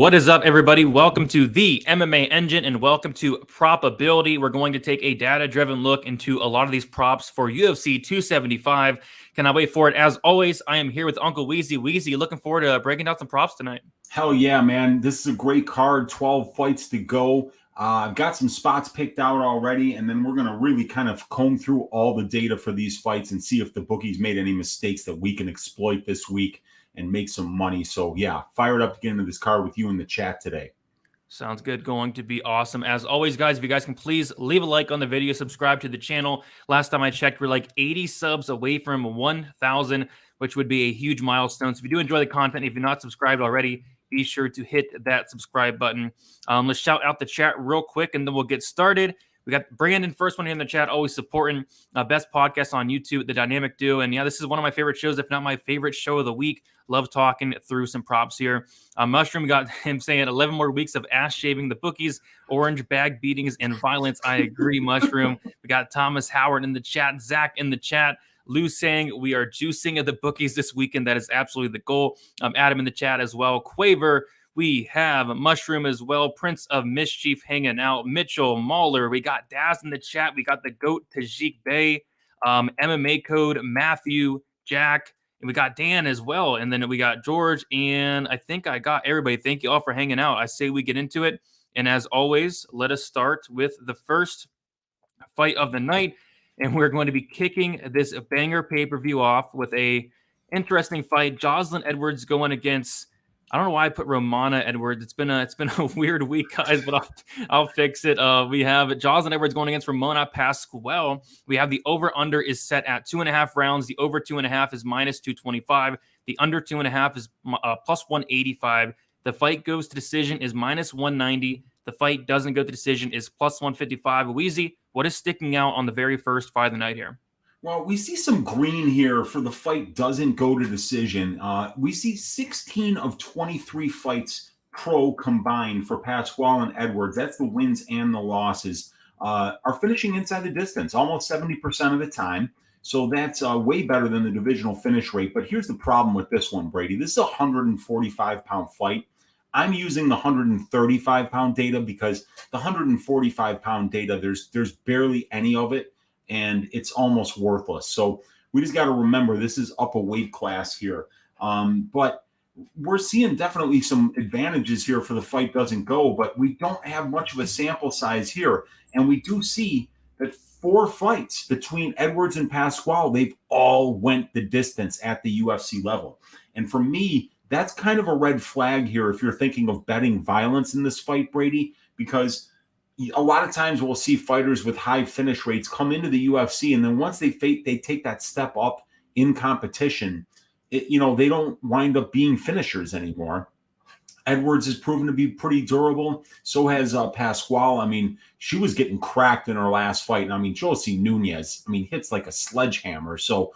What is up, everybody? Welcome to the MMA Engine and welcome to Propability. We're going to take a data-driven look into a lot of these props for UFC 275. Cannot wait for it. As always, I am here with Uncle Weezy. Weezy, looking forward to breaking down some props tonight. Hell yeah, man. This is a great card. 12 fights to go. I've got some spots picked out already, and then we're going to really kind of comb through all the data for these fights and see if the bookies made any mistakes that we can exploit this week and make some money. So, yeah, fired up to get into this card with you in the chat today. Sounds good. Going to be awesome. As always, guys, if you guys can please leave a like on the video, subscribe to the channel. Last time I checked, we're like 80 subs away from 1,000, which would be a huge milestone. So if you do enjoy the content, if you're not subscribed already, be sure to hit that subscribe button. Let's shout out the chat real quick, and then we'll get started. We got Brandon, first one here in the chat, always supporting best podcast on YouTube, The Dynamic Duo. And yeah, this is one of my favorite shows, if not my favorite show of the week. Love talking through some props here. Mushroom got him saying 11 more weeks of ass shaving the bookies, orange bag beatings, and violence. I agree, Mushroom. We got Thomas Howard in the chat, Zach in the chat. Lou saying we are juicing at the bookies this weekend. That is absolutely the goal. Adam in the chat as well. Quaver. We have Mushroom as well. Prince of Mischief hanging out. Mitchell, Mahler. We got Daz in the chat. We got the GOAT, Tajik Bey. MMA Code, Matthew, Jack. And we got Dan as well. And then we got George. And I think I got everybody. Thank you all for hanging out. I say we get into it. And as always, let us start with the first fight of the night. And we're going to be kicking this banger pay-per-view off with a interesting fight. Jocelyn Edwards going against, I don't know why I put Romana Edwards. It's been a weird week, guys, but I'll fix it. We have Jocelyn Edwards going against Ramona Pascual. We have the over-under is set at 2.5 rounds. The over 2.5 is minus 225. The under 2.5 is plus 185. The fight goes to decision is minus 190. The fight doesn't go to decision is plus 155. Weezy, what is sticking out on the very first fight of the night here? Well, we see some green here for the fight doesn't go to decision. We see 16 of 23 fights pro combined for Pascual and Edwards. That's the wins and the losses. Are finishing inside the distance, almost 70% of the time. So that's way better than the divisional finish rate. But here's the problem with this one, Brady. This is a 145-pound fight. I'm using the 135-pound data because the 145-pound data, there's barely any of it, and it's almost worthless. So we just got to remember this is up a weight class here. But we're seeing definitely some advantages here for the fight doesn't go, but we don't have much of a sample size here. And we do see that 4 fights between Edwards and Pascual, they've all went the distance at the UFC level. And for me, that's kind of a red flag here if you're thinking of betting violence in this fight, Brady, because a lot of times we'll see fighters with high finish rates come into the UFC, and then once they take that step up in competition, they don't wind up being finishers anymore. Edwards has proven to be pretty durable. So has Pascual. I mean, she was getting cracked in her last fight. And I mean, Josie Nunez, hits like a sledgehammer. So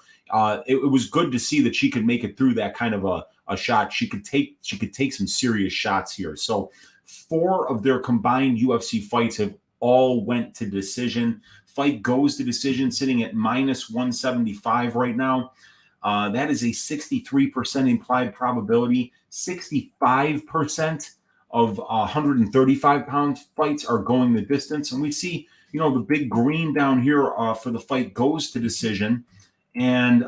it was good to see that she could make it through that kind of a shot. She could take some serious shots here. So 4 of their combined UFC fights have all went to decision. Fight goes to decision, sitting at minus 175 right now. That is a 63% implied probability. 65% of 135-pound fights are going the distance. And we see, the big green down here for the fight goes to decision. And,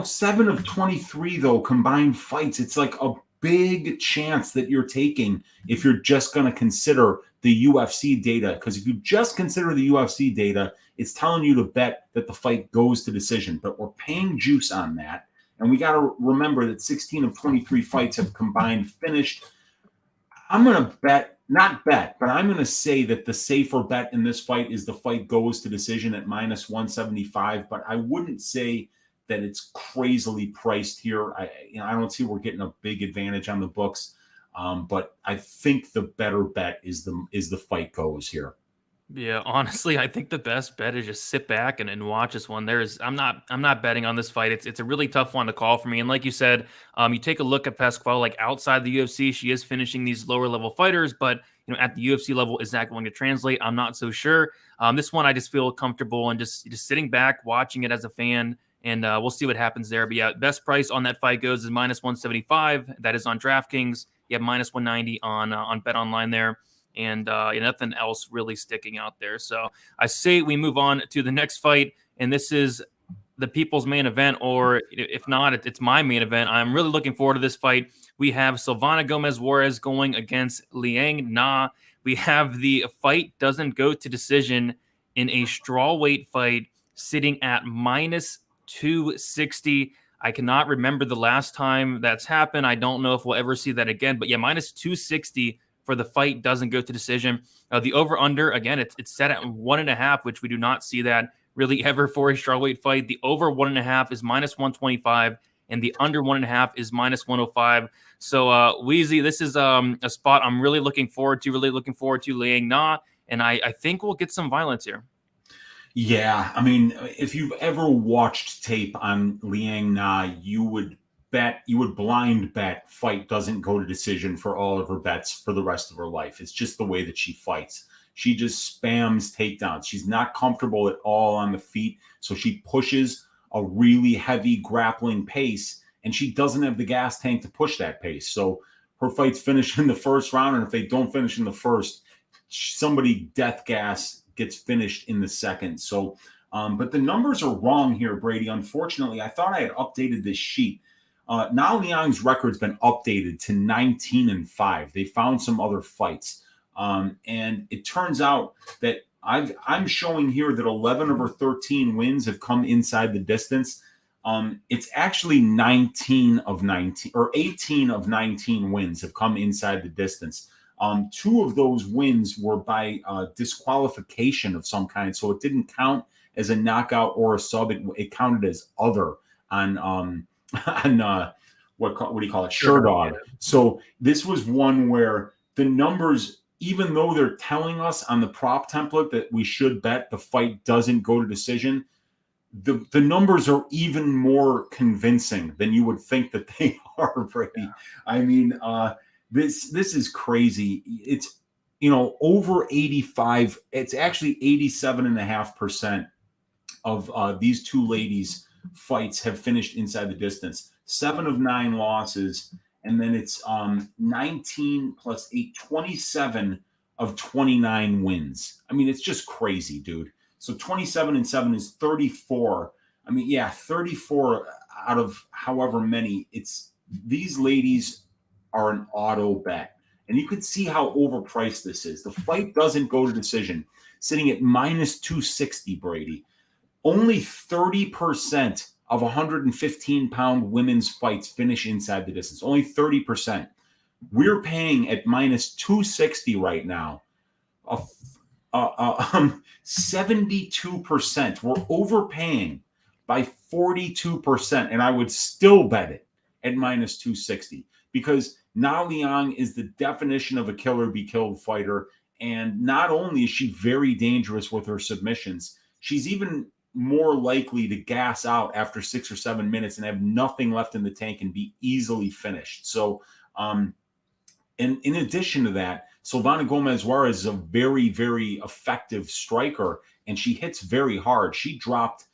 7 of 23, though, combined fights, it's like a big chance that you're taking if you're just going to consider the UFC data. Because if you just consider the UFC data, it's telling you to bet that the fight goes to decision. But we're paying juice on that. And we got to remember that 16 of 23 fights have combined finished. I'm going to but I'm going to say that the safer bet in this fight is the fight goes to decision at minus 175. But I wouldn't say that it's crazily priced here. I don't see we're getting a big advantage on the books. But I think the better bet is the fight goes here. Yeah, honestly, I think the best bet is just sit back and watch this one. I'm not betting on this fight. It's a really tough one to call for me. And like you said, you take a look at Pascual, like outside the UFC, she is finishing these lower level fighters, but at the UFC level, is that going to translate? I'm not so sure. This one, I just feel comfortable and just sitting back, watching it as a fan. And we'll see what happens there. But yeah, best price on that fight goes is minus 175. That is on DraftKings. You have minus 190 on Bet Online there, and nothing else really sticking out there. So I say we move on to the next fight, and this is the people's main event, or if not, it's my main event. I'm really looking forward to this fight. We have Silvana Gomez Juarez going against Liang Na. We have the fight doesn't go to decision in a strawweight fight, sitting at minus 260. I cannot remember the last time that's happened. I don't know if we'll ever see that again. But yeah, minus 260 for the fight doesn't go to decision. The over-under, again, it's set at 1.5, which we do not see that really ever for a strawweight fight. The over 1.5 is minus 125, and the under 1.5 is minus 105. So, Weezy, this is a spot I'm really looking forward to, Liang Na, and I think we'll get some violence here. Yeah, I mean, if you've ever watched tape on Liang Na, you would blind bet fight doesn't go to decision for all of her bets for the rest of her life. It's just the way that she fights. She just spams takedowns. She's not comfortable at all on the feet, so she pushes a really heavy grappling pace, and she doesn't have the gas tank to push that pace. So her fights finish in the first round, and if they don't finish in the first, somebody death gas gets finished in the second. So, but the numbers are wrong here, Brady. Unfortunately, I thought I had updated this sheet. Na Liang's record's been updated to 19-5. They found some other fights. And it turns out that I'm showing here that 11 of her 13 wins have come inside the distance. It's actually 19 of 19 or 18 of 19 wins have come inside the distance. 2 of those wins were by disqualification of some kind, so it didn't count as a knockout or a sub. It counted as other on what do you call it? Sure Dog. Yeah. So this was one where the numbers, even though they're telling us on the prop template that we should bet the fight doesn't go to decision, the numbers are even more convincing than you would think that they are, Brady. Yeah. I mean, this is crazy. It's, over 85. It's actually 87.5% of these two ladies' fights have finished inside the distance. 7 of 9 losses. And then it's 19 plus 8, 27 of 29 wins. I mean, it's just crazy, dude. So 27-7 is 34. I mean, yeah, 34 out of however many. These ladies are an auto bet. And you could see how overpriced this is. The fight doesn't go to decision, sitting at minus 260, Brady. Only 30% of 115-pound women's fights finish inside the distance. Only 30%. We're paying at minus 260 right now. 72%. We're overpaying by 42%, and I would still bet it at minus 260 because Na Liang is the definition of a killer be killed fighter, and not only is she very dangerous with her submissions, she's even more likely to gas out after 6 or 7 minutes and have nothing left in the tank and be easily finished. So, and in addition to that, Silvana Gomez Juarez is a very, very effective striker, and she hits very hard. She dropped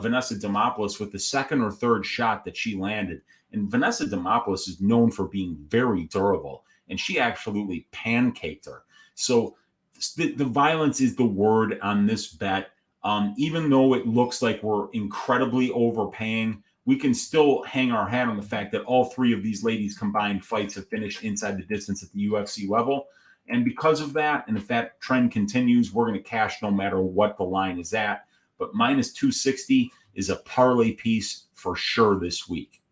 Vanessa Demopoulos with the second or third shot that she landed. And Vanessa Demopoulos is known for being very durable, and she absolutely pancaked her. So the violence is the word on this bet. Even though it looks like we're incredibly overpaying, we can still hang our hat on the fact that all 3 of these ladies' combined fights have finished inside the distance at the UFC level. And because of that, and if that trend continues, we're going to cash no matter what the line is at. But minus 260 is a parlay piece for sure this week.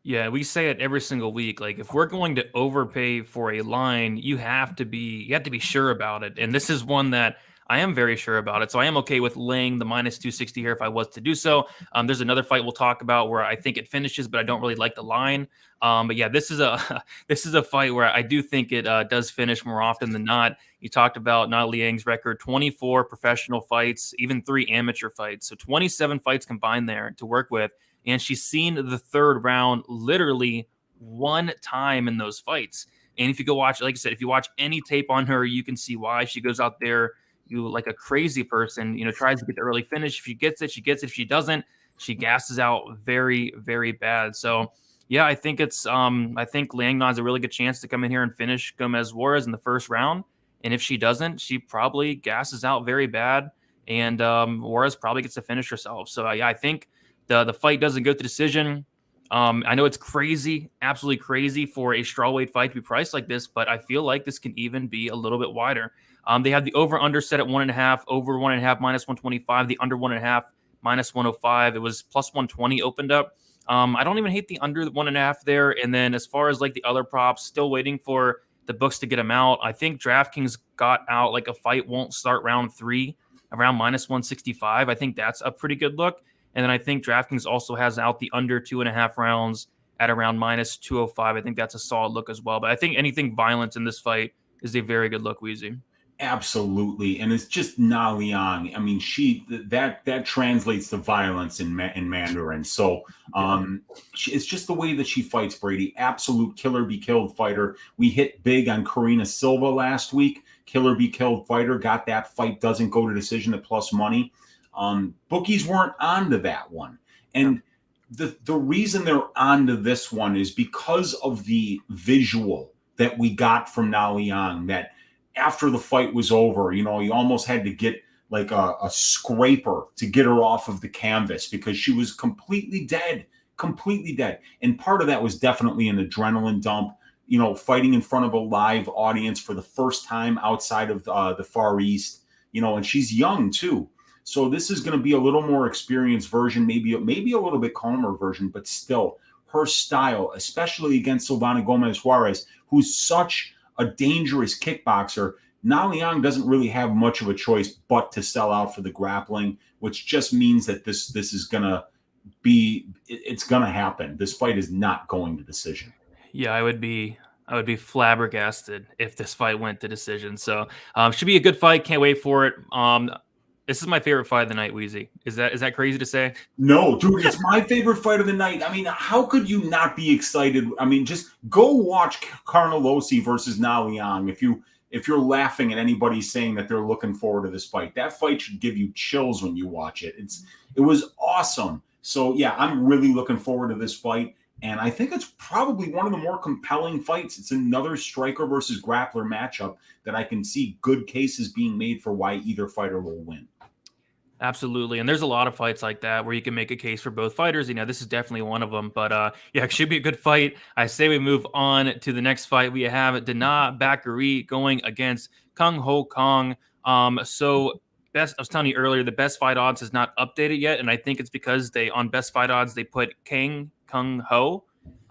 Yeah, we say it every single week. Like, if we're going to overpay for a line, you have to be sure about it. And this is one that I am very sure about it. So I am okay with laying the minus 260 here if I was to do so. There's another fight we'll talk about where I think it finishes, but I don't really like the line. But yeah, this is a fight where I do think it does finish more often than not. You talked about Na Liang's record, 24 professional fights, even 3 amateur fights. So 27 fights combined there to work with. And she's seen the third round literally 1 time in those fights. And if you go watch, like I said, if you watch any tape on her, you can see why she goes out there, like a crazy person, tries to get the early finish. If she gets it, she gets it. If she doesn't, she gasses out very, very bad. So Yeah, I think it's I think Liang Na has a really good chance to come in here and finish Gomez Juarez in the first round. And if she doesn't, she probably gasses out very bad, and Juarez probably gets to finish herself. So yeah, I think the fight doesn't go to decision. I know it's crazy, absolutely crazy for a strawweight fight to be priced like this, but I feel like this can even be a little bit wider. They had the over under set at 1.5, over 1.5 minus 125, the under 1.5 minus 105. It was plus 120 opened up. I don't even hate the under 1.5 there. And then as far as like the other props, still waiting for the books to get them out. I think DraftKings got out like a fight won't start round 3 around minus 165. I think that's a pretty good look. And then I think DraftKings also has out the under 2.5 rounds at around minus 205. I think that's a solid look as well. But I think anything violent in this fight is a very good look, Weezy. Absolutely, and it's just Na Liang. I mean, that translates to violence in Mandarin. So it's just the way that she fights, Brady. Absolute killer be killed fighter. We hit big on Karina Silva last week. Killer be killed fighter. Got that fight doesn't go to decision at plus money. Bookies weren't onto that one, and the reason they're onto this one is because of the visual that we got from Na Liang. That after the fight was over, you almost had to get like a scraper to get her off of the canvas because she was completely dead. And part of that was definitely an adrenaline dump, fighting in front of a live audience for the first time outside of the Far East, and she's young too. So this is going to be a little more experienced version, maybe a little bit calmer version, but still her style, especially against Silvana Gomez Juarez, who's such a dangerous kickboxer. Na Liang doesn't really have much of a choice but to sell out for the grappling, which just means that this is gonna be, it's gonna happen. This fight is not going to decision. Yeah, I would be flabbergasted if this fight went to decision. So should be a good fight. Can't wait for it. This is my favorite fight of the night, Weezy. Is that crazy to say? No, dude, it's my favorite fight of the night. I mean, how could you not be excited? I mean, just go watch Carnelossi versus Na Liang if you're laughing at anybody saying that they're looking forward to this fight. That fight should give you chills when you watch it. It was awesome. So yeah, I'm really looking forward to this fight. And I think it's probably one of the more compelling fights. It's another striker versus grappler matchup that I can see good cases being made for why either fighter will win. Absolutely. And there's a lot of fights like that where you can make a case for both fighters. This is definitely one of them. But yeah, it should be a good fight. I say we move on to the next fight. We have Danaa Bakary going against Kung Ho Kong. So I was telling you earlier, the best fight odds is not updated yet. And I think it's because on best fight odds, they put Kung Ho.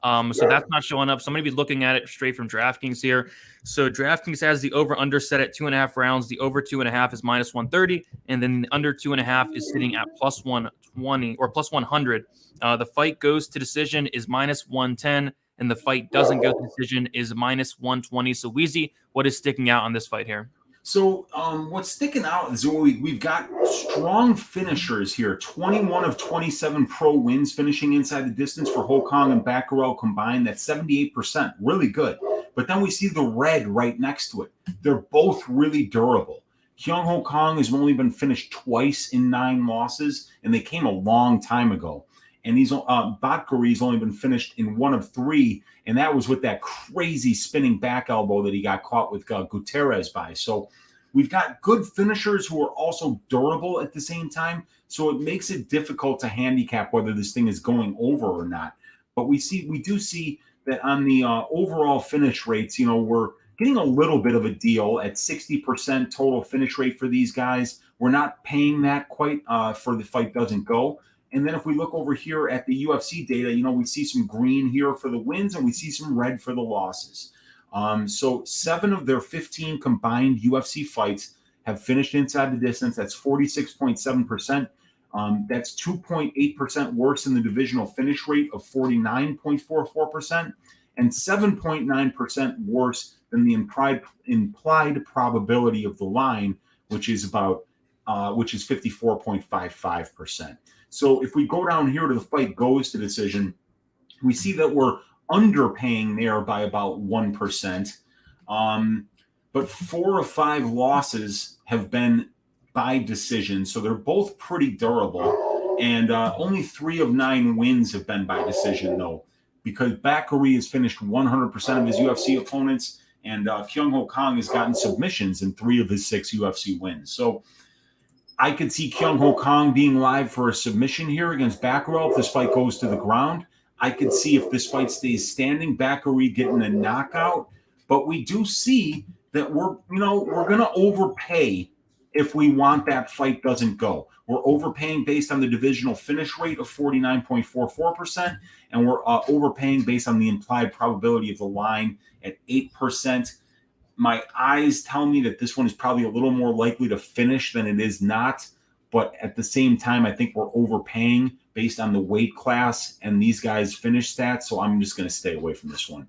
So that's not showing up. So I'm going to be looking at it straight from DraftKings here. So DraftKings has the over-under set at 2.5 rounds. The over 2.5 is minus 130, and then the under 2.5 is sitting at plus 120 or plus 100. The fight goes to decision is minus 110, and the fight doesn't go to decision is minus 120. So Weezy, what is sticking out on this fight here? So what's sticking out is we've got strong finishers here. 21 of 27 pro wins finishing inside the distance for Ho Kong and Batgerel combined. That's 78%. Really good. But then we see the red right next to it. They're both really durable. Kyung Ho Kong has only been finished twice in 9 losses, and they came a long time ago. And Batgary's only been finished in 1 of 3, and that was with that crazy spinning back elbow that he got caught with Gutierrez by. So we've got good finishers who are also durable at the same time, so it makes it difficult to handicap whether this thing is going over or not. But we do see that on the overall finish rates, we're getting a little bit of a deal at 60% total finish rate for these guys. We're not paying that quite for the fight doesn't go. And then if we look over here at the UFC data, we see some green here for the wins and we see some red for the losses. So 7 of their 15 combined UFC fights have finished inside the distance. That's 46.7%. That's 2.8% worse than the divisional finish rate of 49.44% and 7.9% worse than the implied probability of the line, which is 54.55%. So if we go down here to the fight goes to decision, we see that we're underpaying there by about 1%. But 4 of 5 losses have been by decision. So they're both pretty durable. And only 3 of 9 wins have been by decision, though. because Bakary has finished 100% of his UFC opponents, and Kyung Ho Kang has gotten submissions in 3 of his 6 UFC wins. So I could see Kyung Ho Kang being live for a submission here against Bakary if this fight goes to the ground. I could see if this fight stays standing, Bakary getting a knockout. But we do see that we're going to overpay if we want that fight doesn't go. We're overpaying based on the divisional finish rate of 49.44%, and we're overpaying based on the implied probability of the line at 8%. My eyes tell me that this one is probably a little more likely to finish than it is not. But at the same time, I think we're overpaying based on the weight class and these guys' finish stats. So I'm just going to stay away from this one.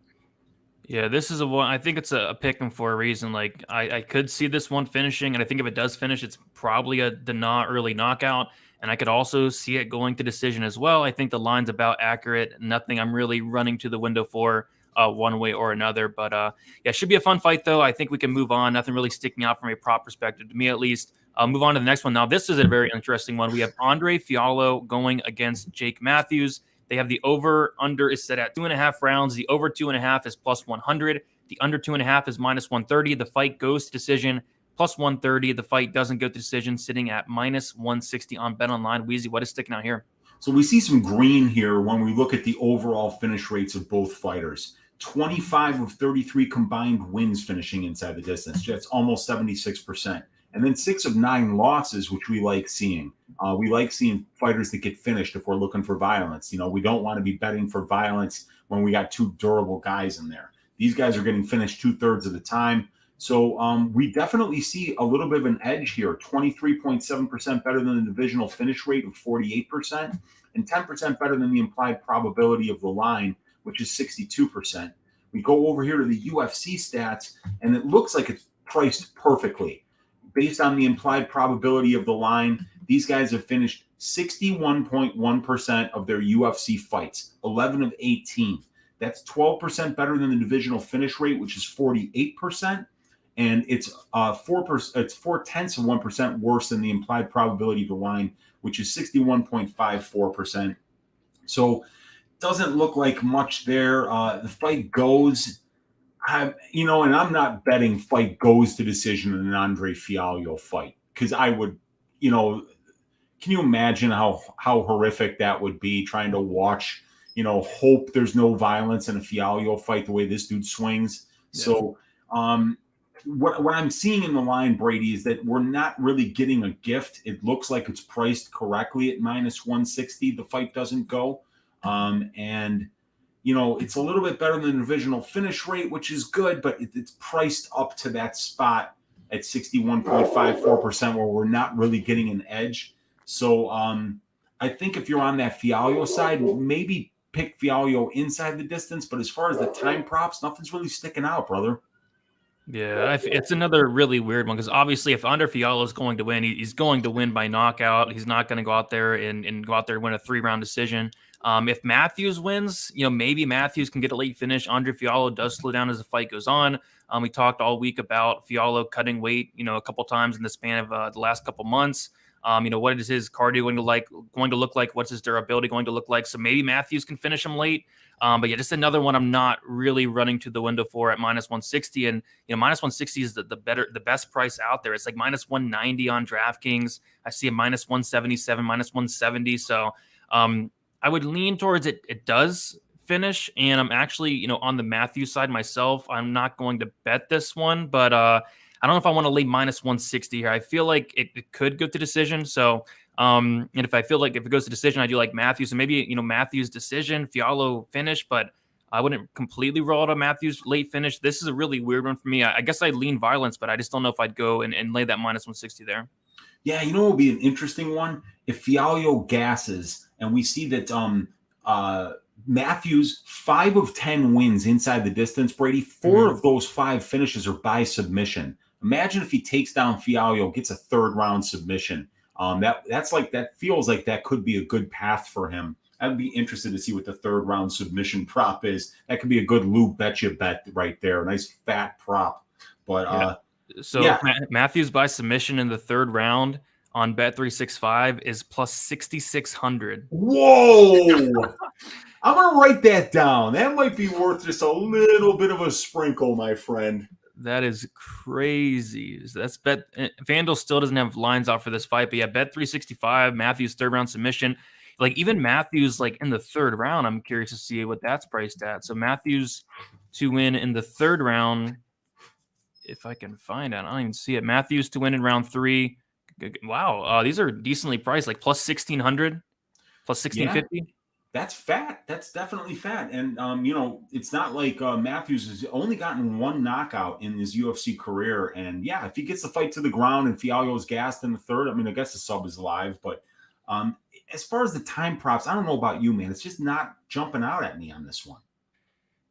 Yeah, this is a one. I think it's a pick 'em for a reason. Like I could see this one finishing, and I think if it does finish, it's probably a Danaa early knockout. And I could also see it going to decision as well. I think the line's about accurate. Nothing I'm really running to the window for one way or another. But yeah, it should be a fun fight though. I think we can move on. Nothing really sticking out from a prop perspective to me at least. Move on to the next one. Now this is a very interesting one. We have Andre Fialho going against Jake Matthews. They have the over-under is set at 2.5 rounds. The over 2.5 is plus 100. The under 2.5 is minus 130. The fight goes to decision, plus 130. The fight doesn't go to decision, sitting at minus 160 on BetOnline. Weezy, what is sticking out here? So we see some green here when we look at the overall finish rates of both fighters. 25 of 33 combined wins finishing inside the distance. That's almost 76%. And then 6 of 9 losses, which we like seeing. We like seeing fighters that get finished if we're looking for violence. We don't want to be betting for violence when we got 2 durable guys in there. These guys are getting finished 2/3 of the time. So we definitely see a little bit of an edge here. 23.7% better than the divisional finish rate of 48%, and 10% better than the implied probability of the line, which is 62%. We go over here to the UFC stats, and it looks like it's priced perfectly. Based on the implied probability of the line, these guys have finished 61.1% of their UFC fights, 11 of 18. That's 12% better than the divisional finish rate, which is 48%, and it's 0.4% worse than the implied probability of the line, which is 61.54%. So doesn't look like much there. The fight goes. And I'm not betting fight goes to decision in an Andre Fialho fight, because I would, can you imagine how horrific that would be, trying to watch, hope there's no violence in a Fialho fight the way this dude swings. Yeah. So what I'm seeing in the line, Brady, is that we're not really getting a gift. It looks like it's priced correctly at minus 160. The fight doesn't go. And it's a little bit better than the divisional finish rate, which is good, but it's priced up to that spot at 61.54% where we're not really getting an edge. So I think if you're on that Fialho side, maybe pick Fialho inside the distance. But as far as the time props, nothing's really sticking out, brother. Yeah, it's another really weird one, because obviously if Andre Fialho is going to win, he's going to win by knockout. He's not going to go out there and win a 3-round decision. If Matthews wins, maybe Matthews can get a late finish. Andre Fialho does slow down as the fight goes on. We talked all week about Fialho cutting weight, a couple times in the span of the last couple months. What is his cardio going to look like? What's his durability going to look like? So maybe Matthews can finish him late. But yeah, just another one I'm not really running to the window for at minus 160. And minus 160 is the best price out there. It's like minus 190 on DraftKings. I see a minus 177, minus 170. So I would lean towards it does finish. And I'm actually, on the Matthews side myself, I'm not going to bet this one, but I don't know if I want to leave minus 160 here. I feel like it could go to decision. So, and if I feel like if it goes to decision, I do like Matthews. So maybe, Matthews decision, Fialho finish, but I wouldn't completely roll out a Matthews late finish. This is a really weird one for me. I guess I'd lean violence, but I just don't know if I'd go and lay that minus 160 there. Yeah, it would be an interesting one if Fialho gasses and we see that Matthews, 5 of 10 wins inside the distance, Brady. 4 of those 5 finishes are by submission. Imagine if he takes down Fialho, gets a 3rd round submission. That feels like that could be a good path for him. I'd be interested to see what the 3rd round submission prop is. That could be a good Lou Betcha bet right there. A nice fat prop. But Matthews by submission in the 3rd round on Bet365 is plus 6,600. Whoa! I'm going to write that down. That might be worth just a little bit of a sprinkle, my friend. That is crazy. That's bet. Vandal still doesn't have lines out for this fight, but yeah, bet 365. Matthews third round submission. Like even Matthews, like in the third round, I'm curious to see what that's priced at. So Matthews to win in the third round, if I can find it, I don't even see it. Matthews to win in round 3. Wow, these are decently priced, like plus 1600, plus 1650. Yeah. That's fat. That's definitely fat. And, it's not like Matthews has only gotten one knockout in his UFC career. And yeah, if he gets the fight to the ground and Fialho's gassed in the third, I mean, I guess the sub is live. But as far as the time props, I don't know about you, man. It's just not jumping out at me on this one.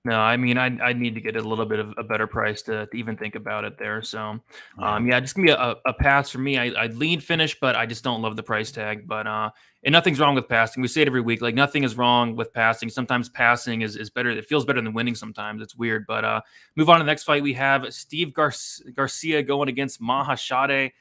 No, I mean, I need to get a little bit of a better price to even think about it there. So, yeah, just gonna be a pass for me. I'd lead finish, but I just don't love the price tag. But and nothing's wrong with passing. We say it every week. Like nothing is wrong with passing. Sometimes passing is better. It feels better than winning. Sometimes it's weird. But move on to the next fight. We have Steve Garcia going against Maheshate.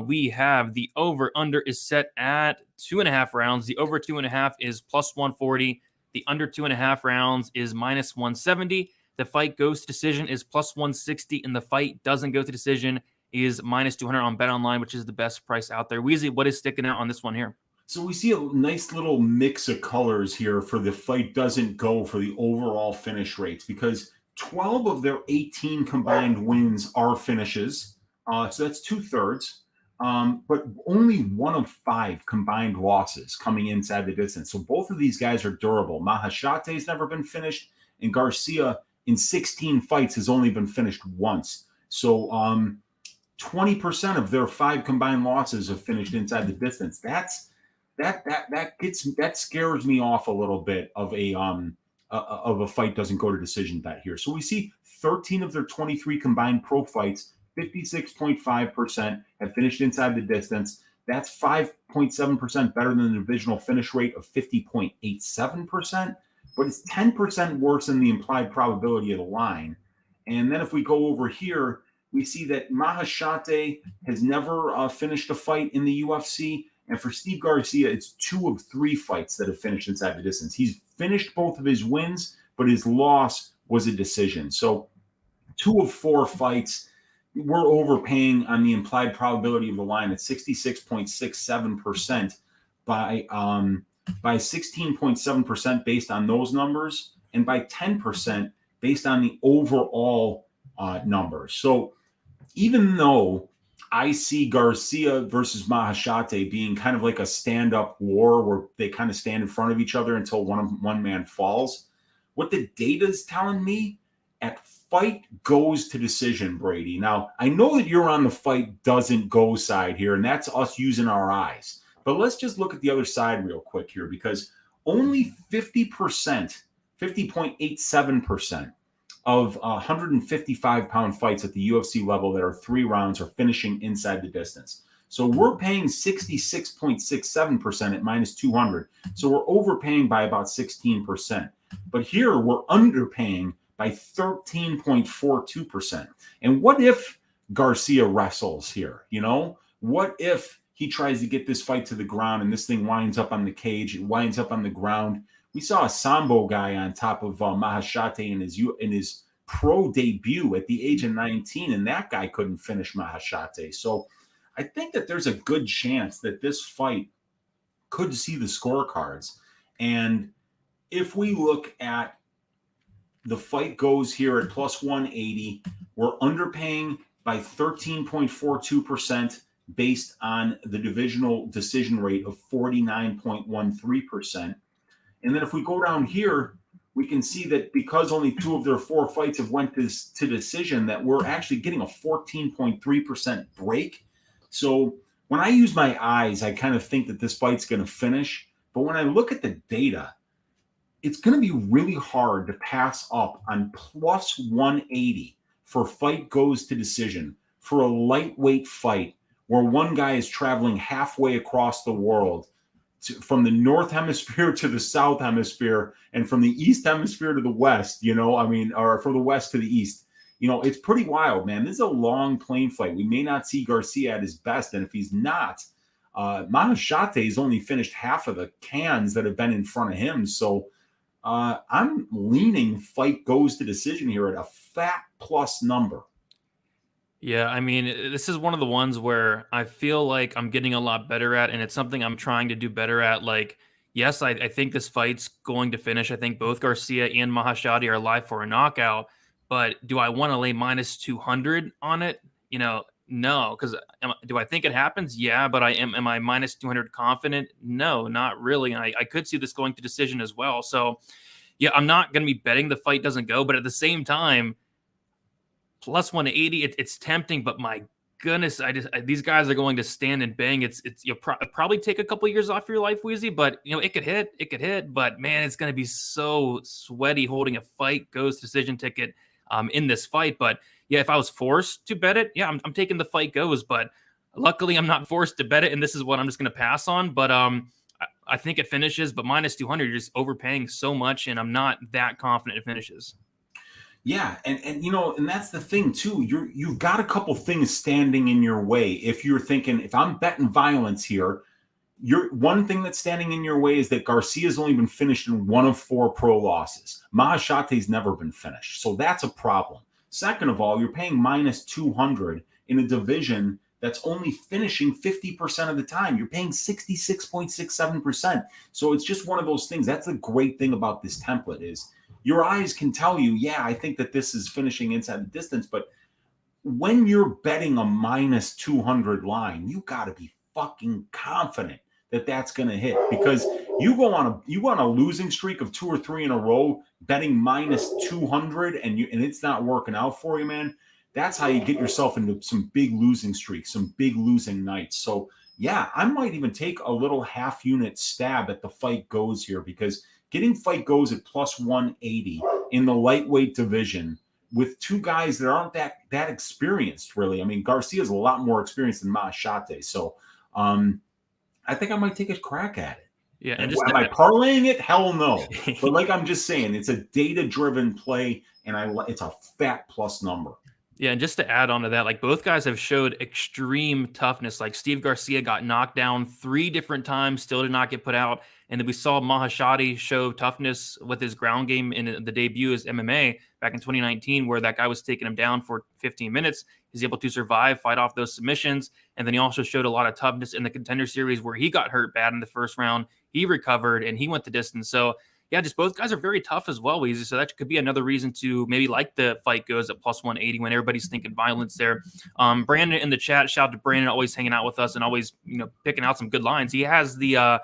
We have the over under is set at 2.5 rounds. The over 2.5 is plus 140. The under 2.5 rounds is minus 170. The fight goes to decision is plus 160, and the fight doesn't go to decision is minus 200 on Bet Online, which is the best price out there. Weezy, what is sticking out on this one here? So we see a nice little mix of colors here for the fight doesn't go for the overall finish rates because 12 of their 18 combined wins are finishes. So that's 2/3. But only 1 of 5 combined losses coming inside the distance. So both of these guys are durable. Maheshate's never been finished, and Garcia in 16 fights has only been finished once. So 20% of their 5 combined losses have finished inside the distance. That scares me off a little bit of a fight doesn't go to decision bet here. So we see 13 of their 23 combined pro fights, 56.5% have finished inside the distance. That's 5.7% better than the divisional finish rate of 50.87%, but it's 10% worse than the implied probability of the line. And then if we go over here, we see that Maheshate has never finished a fight in the UFC. And for Steve Garcia, it's 2 of 3 fights that have finished inside the distance. He's finished both of his wins, but his loss was a decision. So 2 of 4 fights, we're overpaying on the implied probability of the line at 66.67% by 16.7% based on those numbers and by 10% based on the overall numbers. So even though I see Garcia versus Maheshate being kind of like a stand-up war where they kind of stand in front of each other until one man falls, what the data is telling me at fight goes to decision, Brady. Now, I know that you're on the fight doesn't go side here, and that's us using our eyes. But let's just look at the other side real quick here because only 50.87% of 155-pound fights at the UFC level that are 3 rounds are finishing inside the distance. So we're paying 66.67% at minus 200. So we're overpaying by about 16%. But here we're underpaying by 13.42%. And what if Garcia wrestles here? What if he tries to get this fight to the ground and this thing winds up on the cage, it winds up on the ground? We saw a Sambo guy on top of Maheshate in his pro debut at the age of 19, and that guy couldn't finish Maheshate. So I think that there's a good chance that this fight could see the scorecards. And if we look at the fight goes here at plus 180, we're underpaying by 13.42% based on the divisional decision rate of 49.13%. And then if we go down here, we can see that because only 2 of their 4 fights have went to decision, that we're actually getting a 14.3% break. So when I use my eyes, I kind of think that this fight's going to finish. But when I look at the data, it's going to be really hard to pass up on plus 180 for fight goes to decision for a lightweight fight where one guy is traveling halfway across the world from the North Hemisphere to the South Hemisphere and from the East Hemisphere to the West, or from the West to the East. It's pretty wild, man. This is a long plane flight. We may not see Garcia at his best. And if he's not, Maheshate has only finished half of the cans that have been in front of him. So I'm leaning fight goes to decision here at a fat plus number. Yeah, I mean, this is one of the ones where I feel like I'm getting a lot better at, and it's something I'm trying to do better at. Like, yes, I think this fight's going to finish. I think both Garcia and Maheshate are alive for a knockout, but do I want to lay minus 200 on it? No, because do I think it happens? Yeah, but am I minus 200 confident? No, not really. And I could see this going to decision as well. So, yeah, I'm not going to be betting the fight doesn't go, but at the same time, plus 180, it's tempting, but my goodness, these guys are going to stand and bang. It's you'll probably take a couple of years off your life, Weezy, but it could hit, but man, it's going to be so sweaty holding a fight goes decision ticket in this fight. But yeah, if I was forced to bet it, yeah, I'm taking the fight goes, but luckily I'm not forced to bet it, and this is what I'm just going to pass on. But I think it finishes, but minus 200, you're just overpaying so much, and I'm not that confident it finishes. Yeah, and and that's the thing too. You've got a couple things standing in your way. If you're thinking, if I'm betting violence here, one thing that's standing in your way is that Garcia's only been finished in 1 of 4 pro losses. Maheshate's never been finished, so that's a problem. Second of all, you're paying minus 200 in a division that's only finishing 50% of the time. You're paying 66.67%. So it's just one of those things. That's the great thing about this template is your eyes can tell you, yeah, I think that this is finishing inside the distance. But when you're betting a minus 200 line, you got to be fucking confident that that's going to hit, because you go on a losing streak of 2 or 3 in a row betting minus 200 and it's not working out for you, man. That's how you get yourself into some big losing streaks, some big losing nights. So yeah, I might even take a little half unit stab at the fight goes here, because getting fight goes at plus 180 in the lightweight division with 2 guys that aren't that experienced, really. I mean, Garcia's a lot more experienced than Maheshate. So I think I might take a crack at it. Yeah, and am I parlaying it? Hell no. But like I'm just saying, it's a data-driven play, and it's a fat plus number. Yeah, and just to add on to that, like both guys have showed extreme toughness. Like Steve Garcia got knocked down 3 different times, still did not get put out. And then we saw Maheshate show toughness with his ground game in the debut as MMA back in 2019, where that guy was taking him down for 15 minutes. He's able to survive, fight off those submissions. And then he also showed a lot of toughness in the Contender Series, where he got hurt bad in the first round. He recovered and he went the distance. So yeah, just both guys are very tough as well, Weezy. So that could be another reason to maybe like the fight goes at plus 180 when everybody's thinking violence there. Brandon in the chat, shout out to Brandon, always hanging out with us and always picking out some good lines. He has the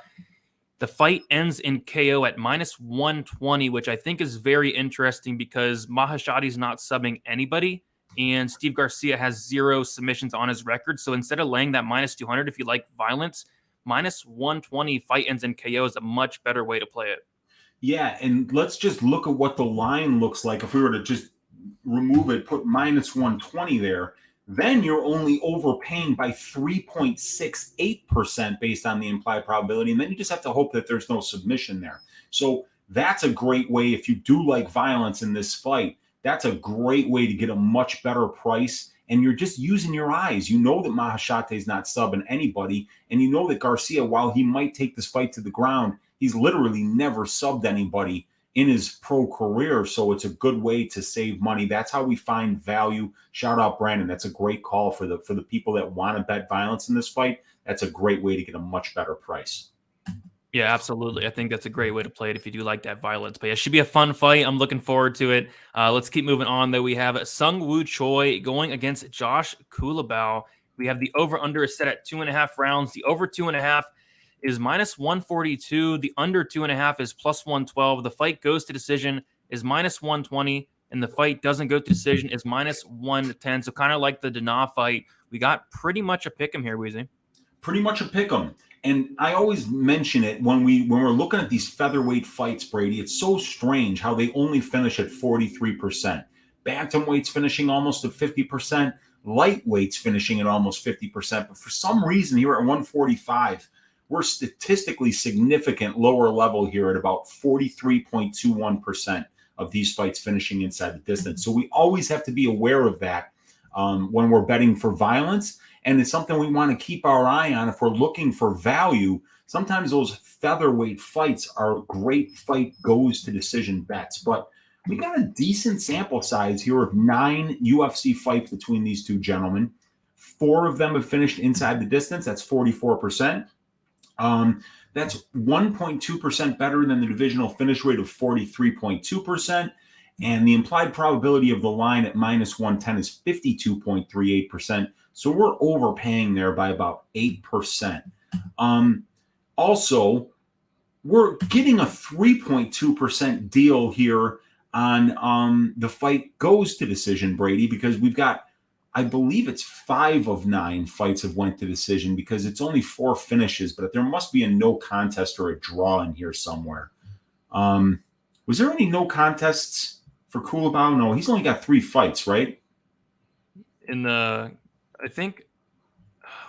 fight ends in KO at minus 120, which I think is very interesting because Maheshate's not subbing anybody, and Steve Garcia has 0 submissions on his record. So instead of laying that minus 200, if you like violence, minus 120 fight ends in KO is a much better way to play it. Yeah, and let's just look at what the line looks like. If we were to just remove it, put minus 120 there, then you're only overpaying by 3.68% based on the implied probability. And then you just have to hope that there's no submission there. So that's a great way. If you do like violence in this fight, that's a great way to get a much better price. And you're just using your eyes. You know that Maheshate is not subbing anybody. And you know that Garcia, while he might take this fight to the ground, he's literally never subbed anybody in his pro career. So it's a good way to save money. That's how we find value. Shout out Brandon. That's a great call for the people that want to bet violence in this fight. That's a great way to get a much better price. Yeah, absolutely. I think that's a great way to play it if you do like that violence. But yeah, it should be a fun fight. I'm looking forward to it. Let's keep moving on, though. We have Seung Woo Choi going against Josh Culibao. We have the over-under is set at 2.5 rounds. The over 2.5 is minus 142. The under 2.5 is plus 112. The fight goes to decision is minus 120. And the fight doesn't go to decision is minus 110. So kind of like the Danaa fight, we got pretty much a pick 'em here, Weezy. Pretty much a pick 'em. And I always mention it when we're looking at these featherweight fights, Brady. It's so strange how they only finish at 43%. Bantamweight's finishing almost at 50%. Lightweight's finishing at almost 50%. But for some reason here at 145, we're statistically significant lower level here at about 43.21% of these fights finishing inside the distance. So we always have to be aware of that when we're betting for violence. And it's something we want to keep our eye on if we're looking for value. sometimes those featherweight fights are great fight goes to decision bets. But we got a decent sample size here of 9 UFC fights between these two gentlemen. 4 of them have finished inside the distance. That's 44%. That's 1.2% better than the divisional finish rate of 43.2%. And the implied probability of the line at -110 is 52.38%. So we're overpaying there by about 8%. Also, we're getting a 3.2% deal here on the fight goes to decision, Brady, because we've got, I believe it's 5 of 9 fights have went to decision because it's only 4 finishes, but there must be a no contest or a draw in here somewhere. Was there any no contests for Culibao? No, he's only got 3 fights, right? I think,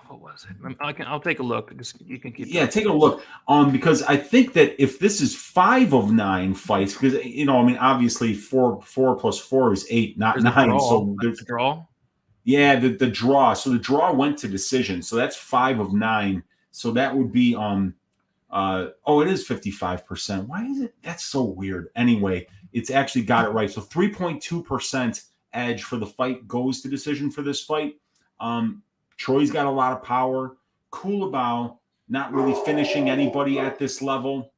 what was it? I'll take a look. You can keep. Yeah, take a look. Because I think that if this is 5 of 9 fights, because obviously 4 plus 4 is 8, not 9. So there's the draw. Yeah, the draw. So the draw went to decision. So that's 5 of 9. So that would be it is 55%. Why is it? That's so weird. Anyway, it's actually got it right. So 3.2% edge for the fight goes to decision for this fight. Choi's got a lot of power. Culibao not really finishing anybody at this level.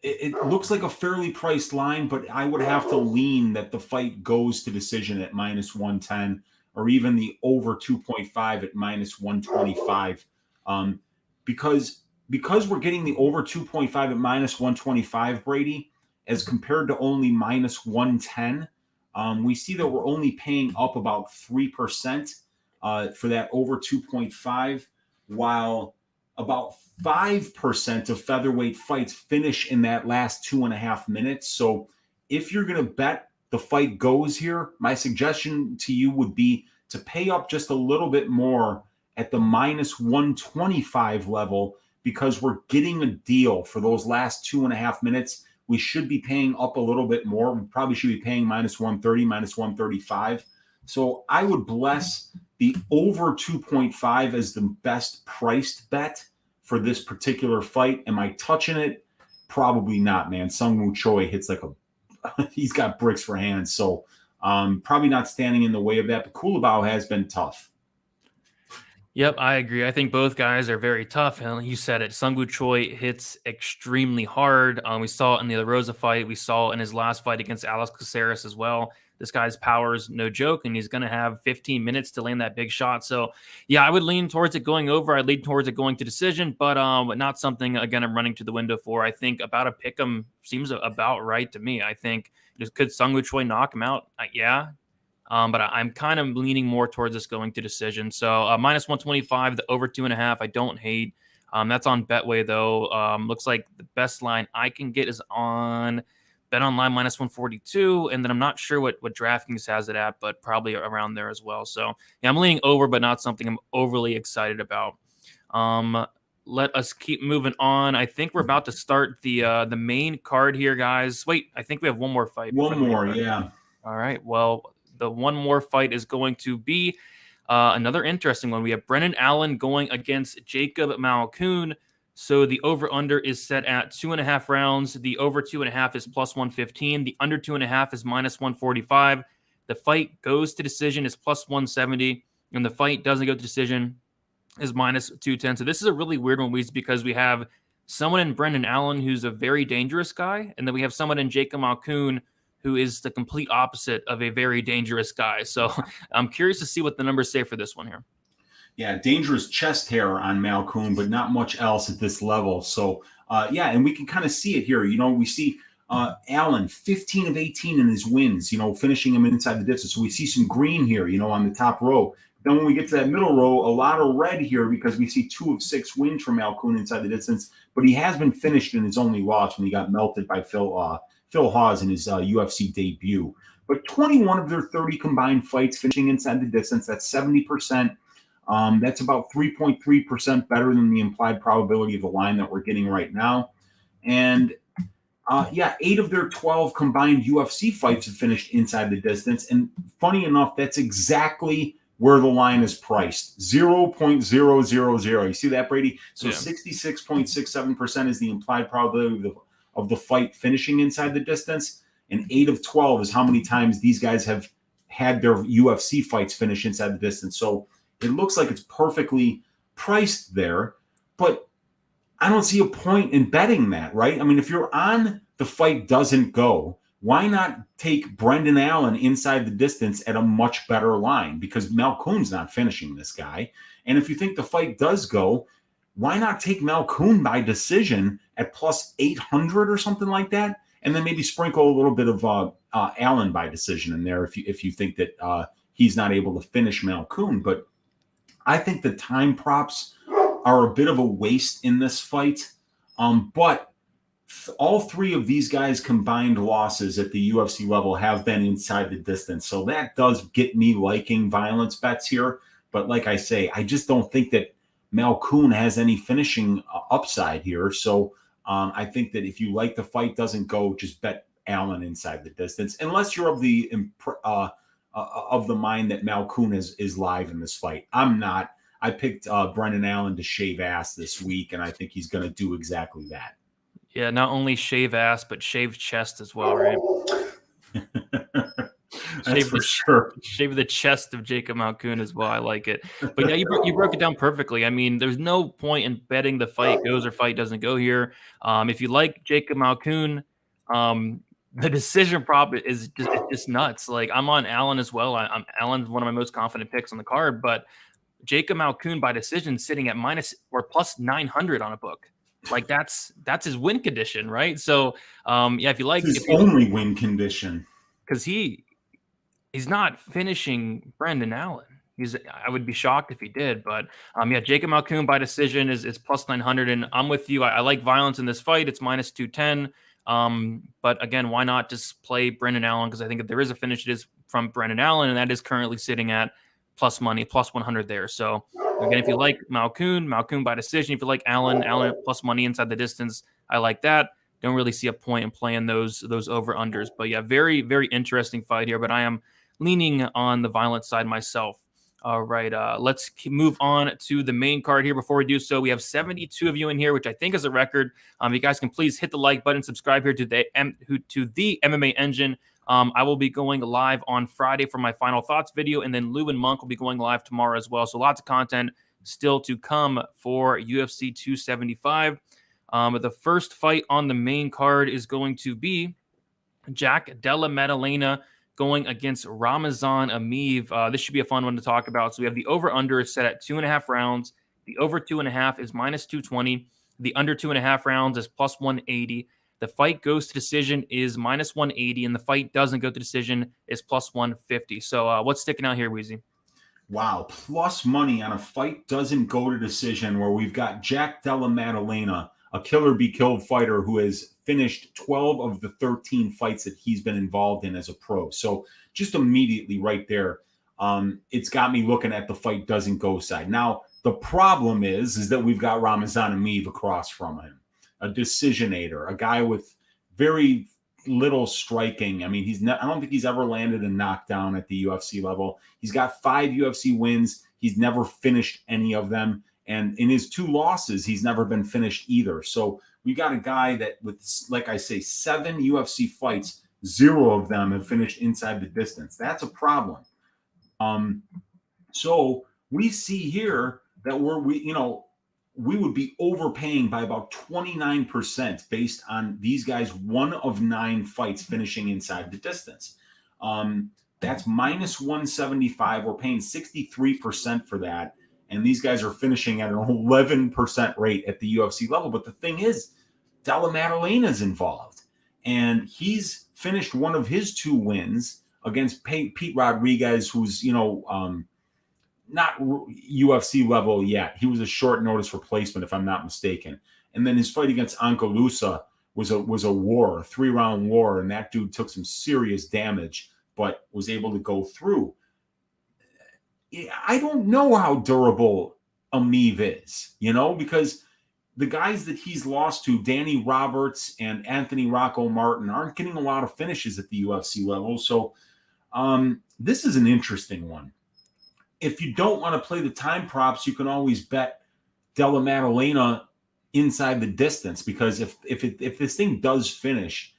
It looks like a fairly priced line, but I would have to lean that the fight goes to decision at -110 or even the over 2.5 at -125. Because we're getting the over 2.5 at -125, Brady, as compared to only -110, we see that we're only paying up about 3% for that over 2.5, while about 5% of featherweight fights finish in that last 2.5 minutes. So if you're going to bet the fight goes here, my suggestion to you would be to pay up just a little bit more at the -125 level, because we're getting a deal for those last 2.5 minutes. We should be paying up a little bit more. We probably should be paying -130, -135. So I would bless the over 2.5 as the best priced bet for this particular fight. Am I touching it? Probably not, man. Seung Choi hits like he's got bricks for hands. So probably not standing in the way of that. But Culibao has been tough. Yep, I agree. I think both guys are very tough. And you said it. Seung Choi hits extremely hard. We saw it in the La Rosa fight. We saw it in his last fight against Alex Caceres as well. This guy's power is no joke, and he's going to have 15 minutes to land that big shot. So, yeah, I would lean towards it going over. I'd lean towards it going to decision, but not something, again, I'm running to the window for. I think about a pick 'em seems about right to me. I think could Seung Choi knock him out? Yeah. But I'm kind of leaning more towards this going to decision. So -125, the over 2.5, I don't hate. That's on Betway, though. Looks like the best line I can get is on BetOnline -142, and then I'm not sure what DraftKings has it at, but probably around there as well. So yeah, I'm leaning over, but not something I'm overly excited about. Let us keep moving on. I think we're about to start the main card here, guys. Wait, I think we have one more fight. One more, yeah. All right. Well, the one more fight is going to be another interesting one. We have Brendan Allen going against Jacob Malkoun. So the over-under is set at 2.5 rounds. The over 2.5 is +115. The under 2.5 is -145. The fight goes to decision is +170. And the fight doesn't go to decision is -210. So this is a really weird one, because we have someone in Brendan Allen who's a very dangerous guy. And then we have someone in Jacob Malkoun who is the complete opposite of a very dangerous guy. So I'm curious to see what the numbers say for this one here. Yeah, dangerous chest hair on Malkoun, but not much else at this level. So, and we can kind of see it here. We see Allen, 15 of 18 in his wins, finishing him inside the distance. So we see some green here, on the top row. Then when we get to that middle row, a lot of red here, because we see 2 of 6 wins from Malkoun inside the distance. But he has been finished in his only loss when he got melted by Phil Hawes in his UFC debut. But 21 of their 30 combined fights finishing inside the distance. That's 70%. That's about 3.3% better than the implied probability of the line that we're getting right now. And 8 of their 12 combined UFC fights have finished inside the distance. And funny enough, that's exactly where the line is priced. 0.000. You see that, Brady? So 66.67% is the implied probability of the fight finishing inside the distance. And 8 of 12 is how many times these guys have had their UFC fights finish inside the distance. So it looks like it's perfectly priced there. But I don't see a point in betting that, right? I mean, if you're on the fight doesn't go, why not take Brendan Allen inside the distance at a much better line? Because Malkoun's not finishing this guy. And if you think the fight does go, why not take Malkoun by decision at plus 800 or something like that? And then maybe sprinkle a little bit of Allen by decision in there if you think that he's not able to finish Malkoun. But I think the time props are a bit of a waste in this fight. But all 3 of these guys' combined losses at the UFC level have been inside the distance. So that does get me liking violence bets here. But like I say, I just don't think that Malkoun has any finishing upside here. So I think that if you like the fight doesn't go, just bet Allen inside the distance, unless you're of the mind that Malkoun is live in this fight. I'm not. I picked Brendan Allen to shave ass this week, and I think he's going to do exactly that. Yeah, not only shave ass, but shave chest as well, right? That's for sure. Shave the chest of Jacob Malkoun as well. I like it. But yeah, you broke it down perfectly. I mean, there's no point in betting the fight goes or fight doesn't go here. If you like Jacob Malkoun, the decision prop is just nuts. Like, I'm on Allen as well. Allen's one of my most confident picks on the card, but Jacob Malkoun by decision sitting at minus or plus 900 on a book. Like that's his win condition, right? So yeah, if you like, his only win condition, because he's not finishing Brendan Allen. I would be shocked if he did, but yeah, Jacob Malkoun by decision is plus 900, and I'm with you. I like violence in this fight. It's minus 210. But again, why not just play Brendan Allen? Because I think if there is a finish, it is from Brendan Allen, and that is currently sitting at plus money, plus 100 there. So again, if you like Malkoun by decision. If you like Allen plus money inside the distance, I like that. Don't really see a point in playing those over-unders. But yeah, very, very interesting fight here. But I am leaning on the violent side myself. All right, let's move on to the main card here. Before we do so, we have 72 of you in here, which I think is a record. You guys can please hit the like button, subscribe here to the MMA Engine. I will be going live on Friday for my final thoughts video, and then Lou and Monk will be going live tomorrow as well. So lots of content still to come for UFC 275. The first fight on the main card is going to be Della Maddalena going against Ramazan Emeev. This should be a fun one to talk about. So we have the over-under set at 2.5 rounds. The over 2.5 is minus 220. The under 2.5 rounds is plus 180. The fight goes to decision is minus 180, and the fight doesn't go to decision is plus 150. So what's sticking out here, Weezy? Wow, plus money on a fight doesn't go to decision, where we've got Della Maddalena, a killer be killed fighter who has finished 12 of the 13 fights that he's been involved in as a pro. So just immediately right there, it's got me looking at the fight doesn't go side. Now, the problem is that we've got Ramazan Emeev across from him, a decisionator, a guy with very little striking. I mean, I don't think he's ever landed a knockdown at the UFC level. He's got 5 UFC wins. He's never finished any of them. And in his 2 losses, he's never been finished either. So we got a guy that with, like I say, 7 UFC fights, 0 of them have finished inside the distance. That's a problem. So we see here that we would be overpaying by about 29% based on these guys' 1 of 9 fights finishing inside the distance. That's minus 175. We're paying 63% for that. And these guys are finishing at an 11% rate at the UFC level. But the thing is, Della Maddalena is involved. And he's finished one of his 2 wins against Pete Rodriguez, who's, not UFC level yet. He was a short notice replacement, if I'm not mistaken. And then his fight against Ancalusa was a war, a 3-round war, and that dude took some serious damage, but was able to go through. I don't know how durable Emeev is, because the guys that he's lost to, Danny Roberts and Anthony Rocco Martin, aren't getting a lot of finishes at the UFC level. So this is an interesting one. if you don't want to play the time props, you can always bet Della Maddalena inside the distance, because if this thing does finish,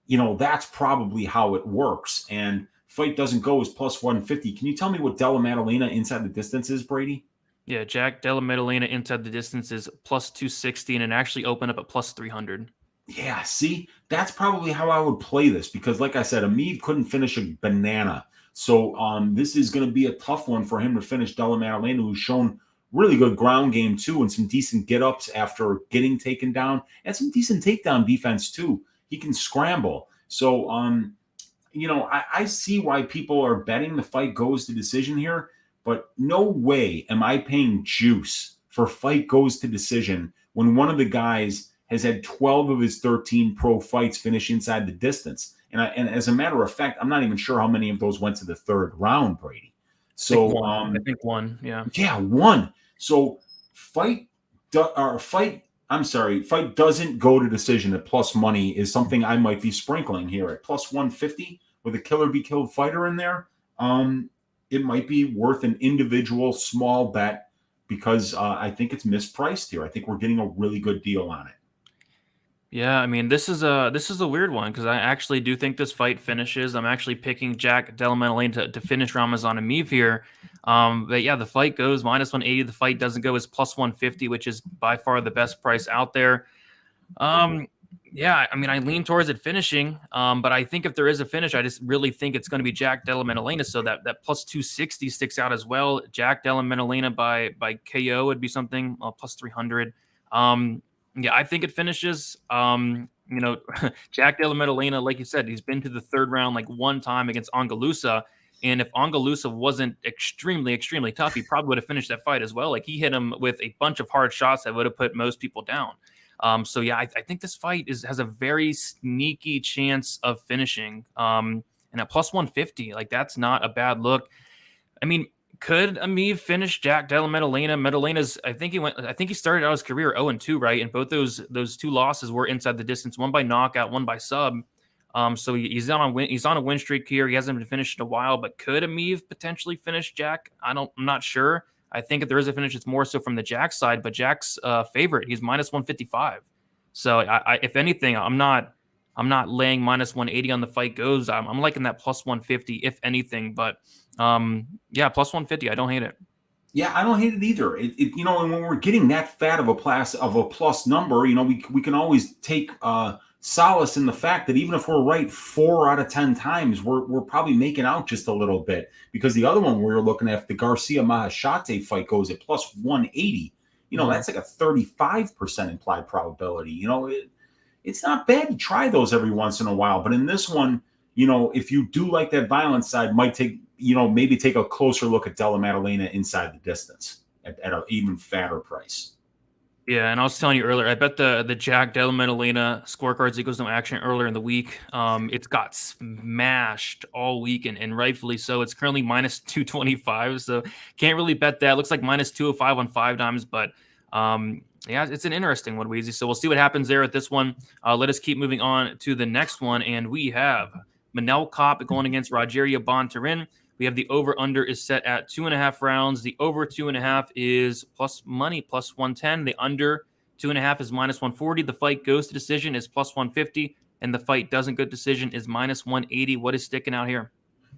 that's probably how it works. And fight doesn't go as plus 150. Can you tell me what Della Maddalena inside the distance is, Brady? Yeah, Jack Della Maddalena inside the distance is plus 260, and it actually opened up at plus 300. Yeah, see, that's probably how I would play this, because like I said, Emeev couldn't finish a banana. So this is going to be a tough one for him to finish Della Maddalena, who's shown really good ground game too, and some decent get-ups after getting taken down, and some decent takedown defense too. He can scramble. So, I see why people are betting the fight goes to decision here, but no way am I paying juice for fight goes to decision when one of the guys has had 12 of his 13 pro fights finish inside the distance. And as a matter of fact, I'm not even sure how many of those went to the third round, Brady. So I think one, yeah. Yeah, one. So fight doesn't go to decision at plus money is something I might be sprinkling here at plus 150 with a killer be killed fighter in there. It might be worth an individual small bet, because I think it's mispriced here. I think we're getting a really good deal on it. Yeah, I mean, this is a weird one, because I actually do think this fight finishes. I'm actually picking Jack Della Maddalena to finish Ramazan Emeev here. But yeah, the fight goes minus 180. The fight doesn't go as plus 150, which is by far the best price out there. Yeah, I mean, I lean towards it finishing, but I think if there is a finish, I just really think it's going to be Jack Della Maddalena. So that plus 260 sticks out as well. Jack Della Maddalena by KO would be something plus 300. Yeah, I think it finishes. Jack Della Maddalena, like you said, he's been to the third round like one time against Angalusa. And if Angalusa wasn't extremely, extremely tough, he probably would have finished that fight as well. Like, he hit him with a bunch of hard shots that would have put most people down. So yeah, I think this fight has a very sneaky chance of finishing. And at plus 150, like, that's not a bad look. I mean, could Emeev finish Jack Della Maddalena? Maddalena's, I think he started out his career 0-2, right? And both those two losses were inside the distance, one by knockout, one by sub. So he's on a win streak here. He hasn't been finished in a while, but could Emeev potentially finish Jack? I'm not sure. I think if there is a finish, it's more so from the Jack side, but Jack's favorite. He's minus 155. So if anything, I'm not laying minus 180 on the fight goes. I'm liking that plus 150, if anything. But yeah, plus 150, I don't hate it. Yeah, I don't hate it either. And when we're getting that fat of a plus number, we can always take solace in the fact that even if we're right 4 out of 10 times, we're probably making out just a little bit, because the other one we were looking at, the Garcia Maheshate fight, goes at plus 180. That's like a 35% implied probability. It's not bad to try those every once in a while, but in this one, if you do like that violent side, might take, maybe take a closer look at Della Maddalena inside the distance at an even fatter price. Yeah, and I was telling you earlier, I bet the Jack Della Maddalena scorecards equals no action earlier in the week. It's got smashed all week, and rightfully so. It's currently minus 225, so can't really bet that. It looks like minus 205 on 5 dimes, but yeah, it's an interesting one, Weezy. So we'll see what happens there at this one. Let us keep moving on to the next one, and we have Manel Kape going against Rogerio Bontorin. We have the over-under is set at 2.5 rounds. The over 2.5 is plus money, plus 110. The under 2.5 is minus 140. The fight goes to decision is plus 150. And the fight doesn't go to decision is minus 180. What is sticking out here?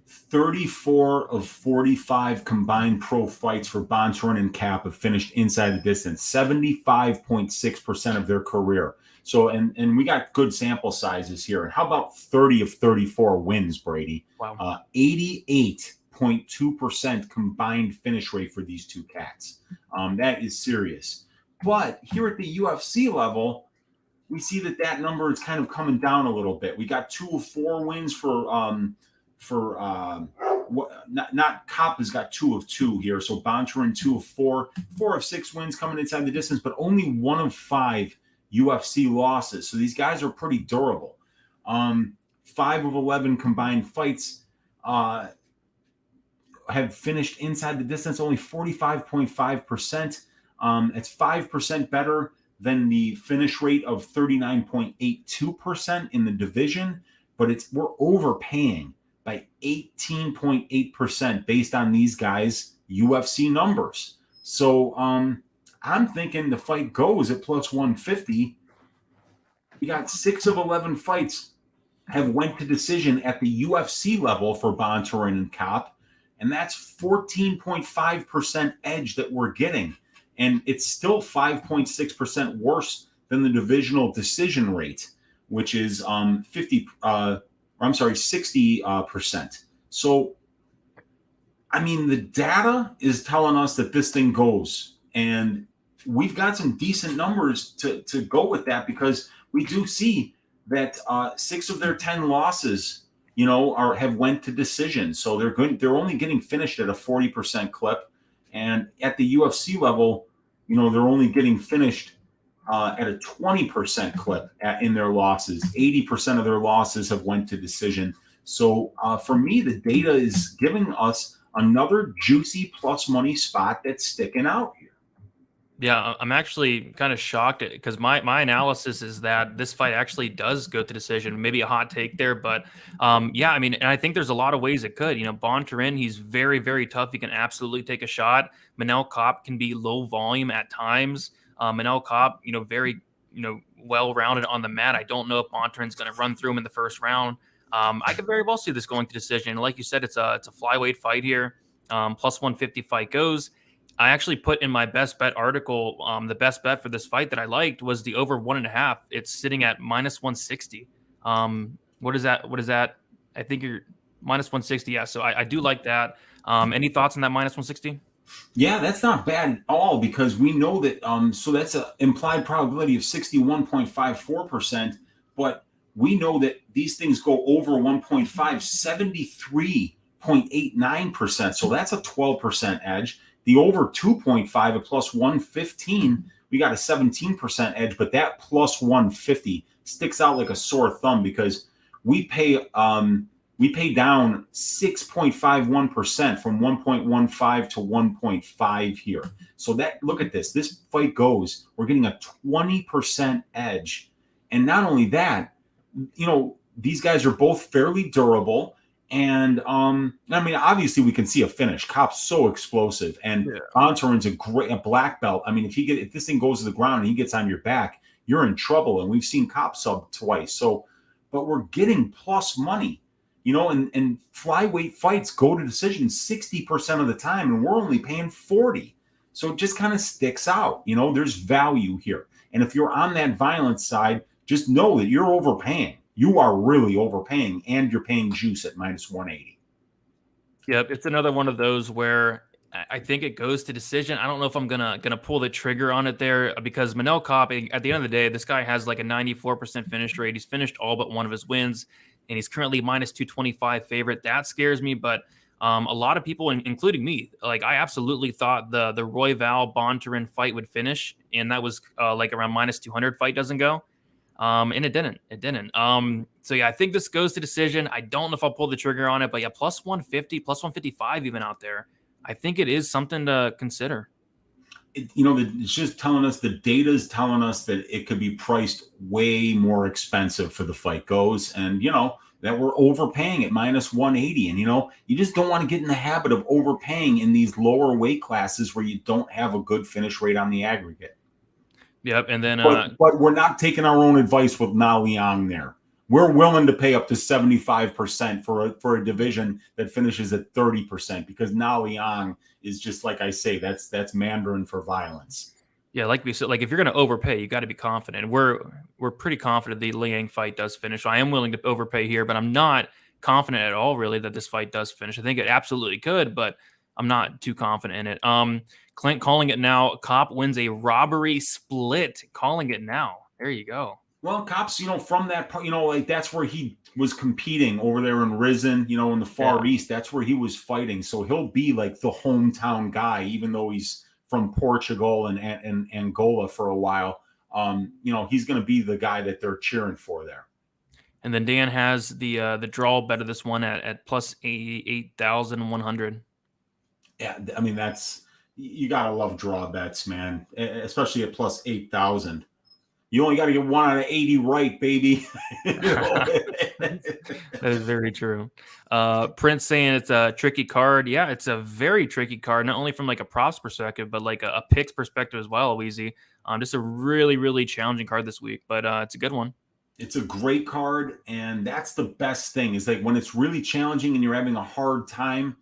34 of 45 combined pro fights for Bontorin and Kape have finished inside the distance, 75.6% of their career. So, and we got good sample sizes here. And how about 30 of 34 wins, Brady? Wow. 88.2% combined finish rate for these two cats. That is serious. But here at the UFC level, we see that number is kind of coming down a little bit. We got 2 of 4 wins not Kape has got 2 of 2 here. So Bontorin 2 of 4, 4 of 6 wins coming inside the distance, but only 1 of 5 UFC losses. So these guys are pretty durable. 5 of 11 combined fights have finished inside the distance, only 45.5%. It's 5% better than the finish rate of 39.82% in the division, but we're overpaying by 18.8% based on these guys' UFC numbers. So I'm thinking the fight goes at plus 150. We got 6 of 11 fights have went to decision at the UFC level for Bontorin and Kape, and that's 14.5% edge that we're getting. And it's still 5.6% worse than the divisional decision rate, which is 60%. So, I mean, the data is telling us that this thing goes, and we've got some decent numbers to go with that, because we do see that 6 of their 10 losses, have went to decision. So they're good. They're only getting finished at a 40% clip, and at the UFC level, they're only getting finished at a 20% clip in their losses. 80% of their losses have went to decision. So for me, the data is giving us another juicy plus money spot that's sticking out here. Yeah, I'm actually kind of shocked because my analysis is that this fight actually does go to decision. Maybe a hot take there, but yeah, I mean, and I think there's a lot of ways it could. Bontorin, he's very, very tough. He can absolutely take a shot. Manel Kape can be low volume at times. Manel Kape, very, well-rounded on the mat. I don't know if Bontorin's going to run through him in the first round. I could very well see this going to decision. Like you said, it's a flyweight fight here. Plus 150 fight goes. I actually put in my best bet article, the best bet for this fight that I liked was the over 1.5. It's sitting at minus 160. What is that? I think you're minus 160. Yeah. So I do like that. Any thoughts on that minus 160? Yeah, that's not bad at all, because we know that, so that's an implied probability of 61.54%, but we know that these things go over 1.5, 73.89%. So that's a 12% edge. The over 2.5 at plus 115, we got a 17% edge, but that plus 150 sticks out like a sore thumb, because we pay down 6.51% from 1.15 to 1.5 here. So look at this. This fight goes, we're getting a 20% edge. And not only that, these guys are both fairly durable. And I mean, obviously we can see a finish. Kape's so explosive, and Bontorin's a black belt. I mean, if this thing goes to the ground and he gets on your back, you're in trouble. And we've seen Kape sub twice. So, but we're getting plus money, and flyweight fights go to decision 60% of the time, and we're only paying 40. So it just kind of sticks out. There's value here. And if you're on that violence side, just know that you're overpaying. You are really overpaying, and you're paying juice at minus 180. Yep, it's another one of those where I think it goes to decision. I don't know if I'm gonna pull the trigger on it there, because Manel Kape, at the end of the day, this guy has like a 94% finish rate. He's finished all but one of his wins, and he's currently minus 225 favorite. That scares me, but a lot of people, including me, like I absolutely thought the Royval Bontorin fight would finish, and that was like around minus 200 fight doesn't go. And it didn't. So yeah, I think this goes to decision. I don't know if I'll pull the trigger on it, but yeah, plus 150, plus 155 even out there. I think it is something to consider. It's just telling us, the data is telling us that it could be priced way more expensive for the fight goes, and that we're overpaying at minus 180. And you just don't want to get in the habit of overpaying in these lower weight classes where you don't have a good finish rate on the aggregate. Yep, and then but we're not taking our own advice with Na Liang there. We're willing to pay up to 75% for a division that finishes at 30%, because Na Liang is just, like I say, that's Mandarin for violence. Yeah, like we said, like if you're going to overpay, you got to be confident. We're pretty confident the Liang fight does finish. So I am willing to overpay here, but I'm not confident at all, really, that this fight does finish. I think it absolutely could, but I'm not too confident in it. Clint calling it now. Kape wins a robbery split. Calling it now. There you go. Well, Kape's, from that part, like that's where he was competing over there in Rizin, in the Far East. That's where he was fighting. So he'll be like the hometown guy, even though he's from Portugal and Angola for a while. He's going to be the guy that they're cheering for there. And then Dan has the draw bet of this one at plus 8,100. Yeah, I mean, you got to love draw bets, man, especially at plus 8,000. You only got to get 1 out of 80 right, baby. That is very true. Prince saying it's a tricky card. Yeah, it's a very tricky card, not only from like a props perspective, but like a picks perspective as well, Weezy. Just a really, really challenging card this week, but it's a good one. It's a great card, and that's the best thing is like when it's really challenging and you're having a hard time,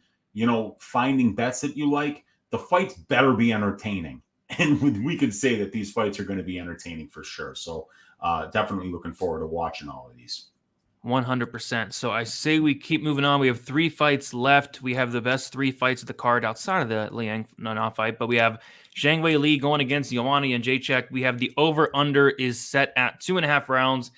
finding bets that you like, the fights better be entertaining. And we could say that these fights are going to be entertaining for sure. So definitely looking forward to watching all of these. 100%. So I say we keep moving on. We have 3 fights left. We have the best 3 fights of the card outside of the Liang Nana fight, but we have Zhang Wei Lee going against Joanna and Jedrzejczyk. We have the over-under is set at 2.5 rounds.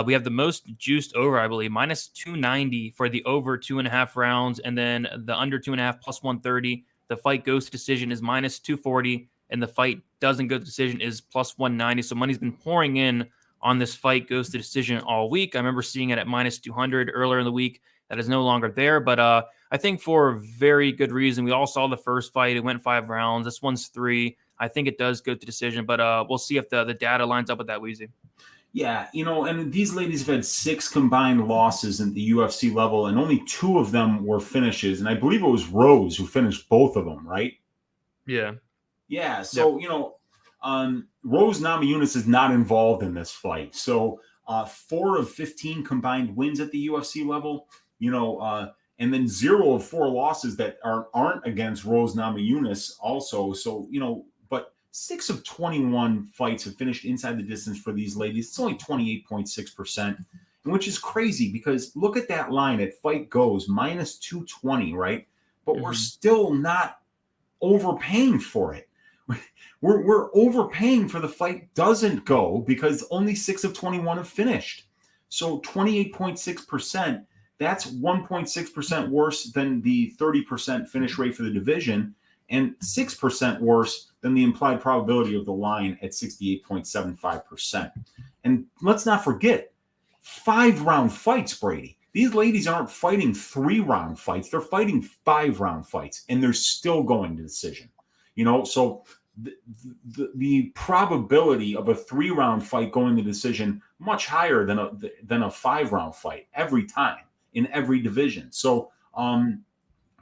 We have the most juiced over, I believe, minus 290 for the over 2.5 rounds, and then the under 2.5 plus 130. The fight goes to decision is minus 240, and the fight doesn't go to decision is plus 190. So money's been pouring in on this fight goes to decision all week. I remember seeing it at minus 200 earlier in the week. That is no longer there, but I think for a very good reason. We all saw the first fight. It went 5 rounds. This one's 3. I think it does go to decision, but we'll see if the data lines up with that, Weezy. Yeah, and these ladies have had 6 combined losses at the UFC level, and only 2 of them were finishes. And I believe it was Rose who finished both of them, right? Yeah. Yeah, so, Rose Namajunas is not involved in this fight. So 4 of 15 combined wins at the UFC level, and then 0 of 4 losses that aren't against Rose Namajunas also. So, but 6 of 21 fights have finished inside the distance for these ladies. It's only 28.6%, which is crazy because look at that line at Fight Goes, minus 220, right? But we're still not overpaying for it. We're overpaying for the fight doesn't go because only 6 of 21 have finished. So 28.6%, that's 1.6% worse than the 30% finish rate for the division and 6% worse than the implied probability of the line at 68.75%. And let's not forget, 5-round fights, Brady. These ladies aren't fighting 3-round fights. They're fighting 5-round fights, and they're still going to decision. So the probability of a 3-round fight going to decision much higher than a 5-round fight every time in every division. So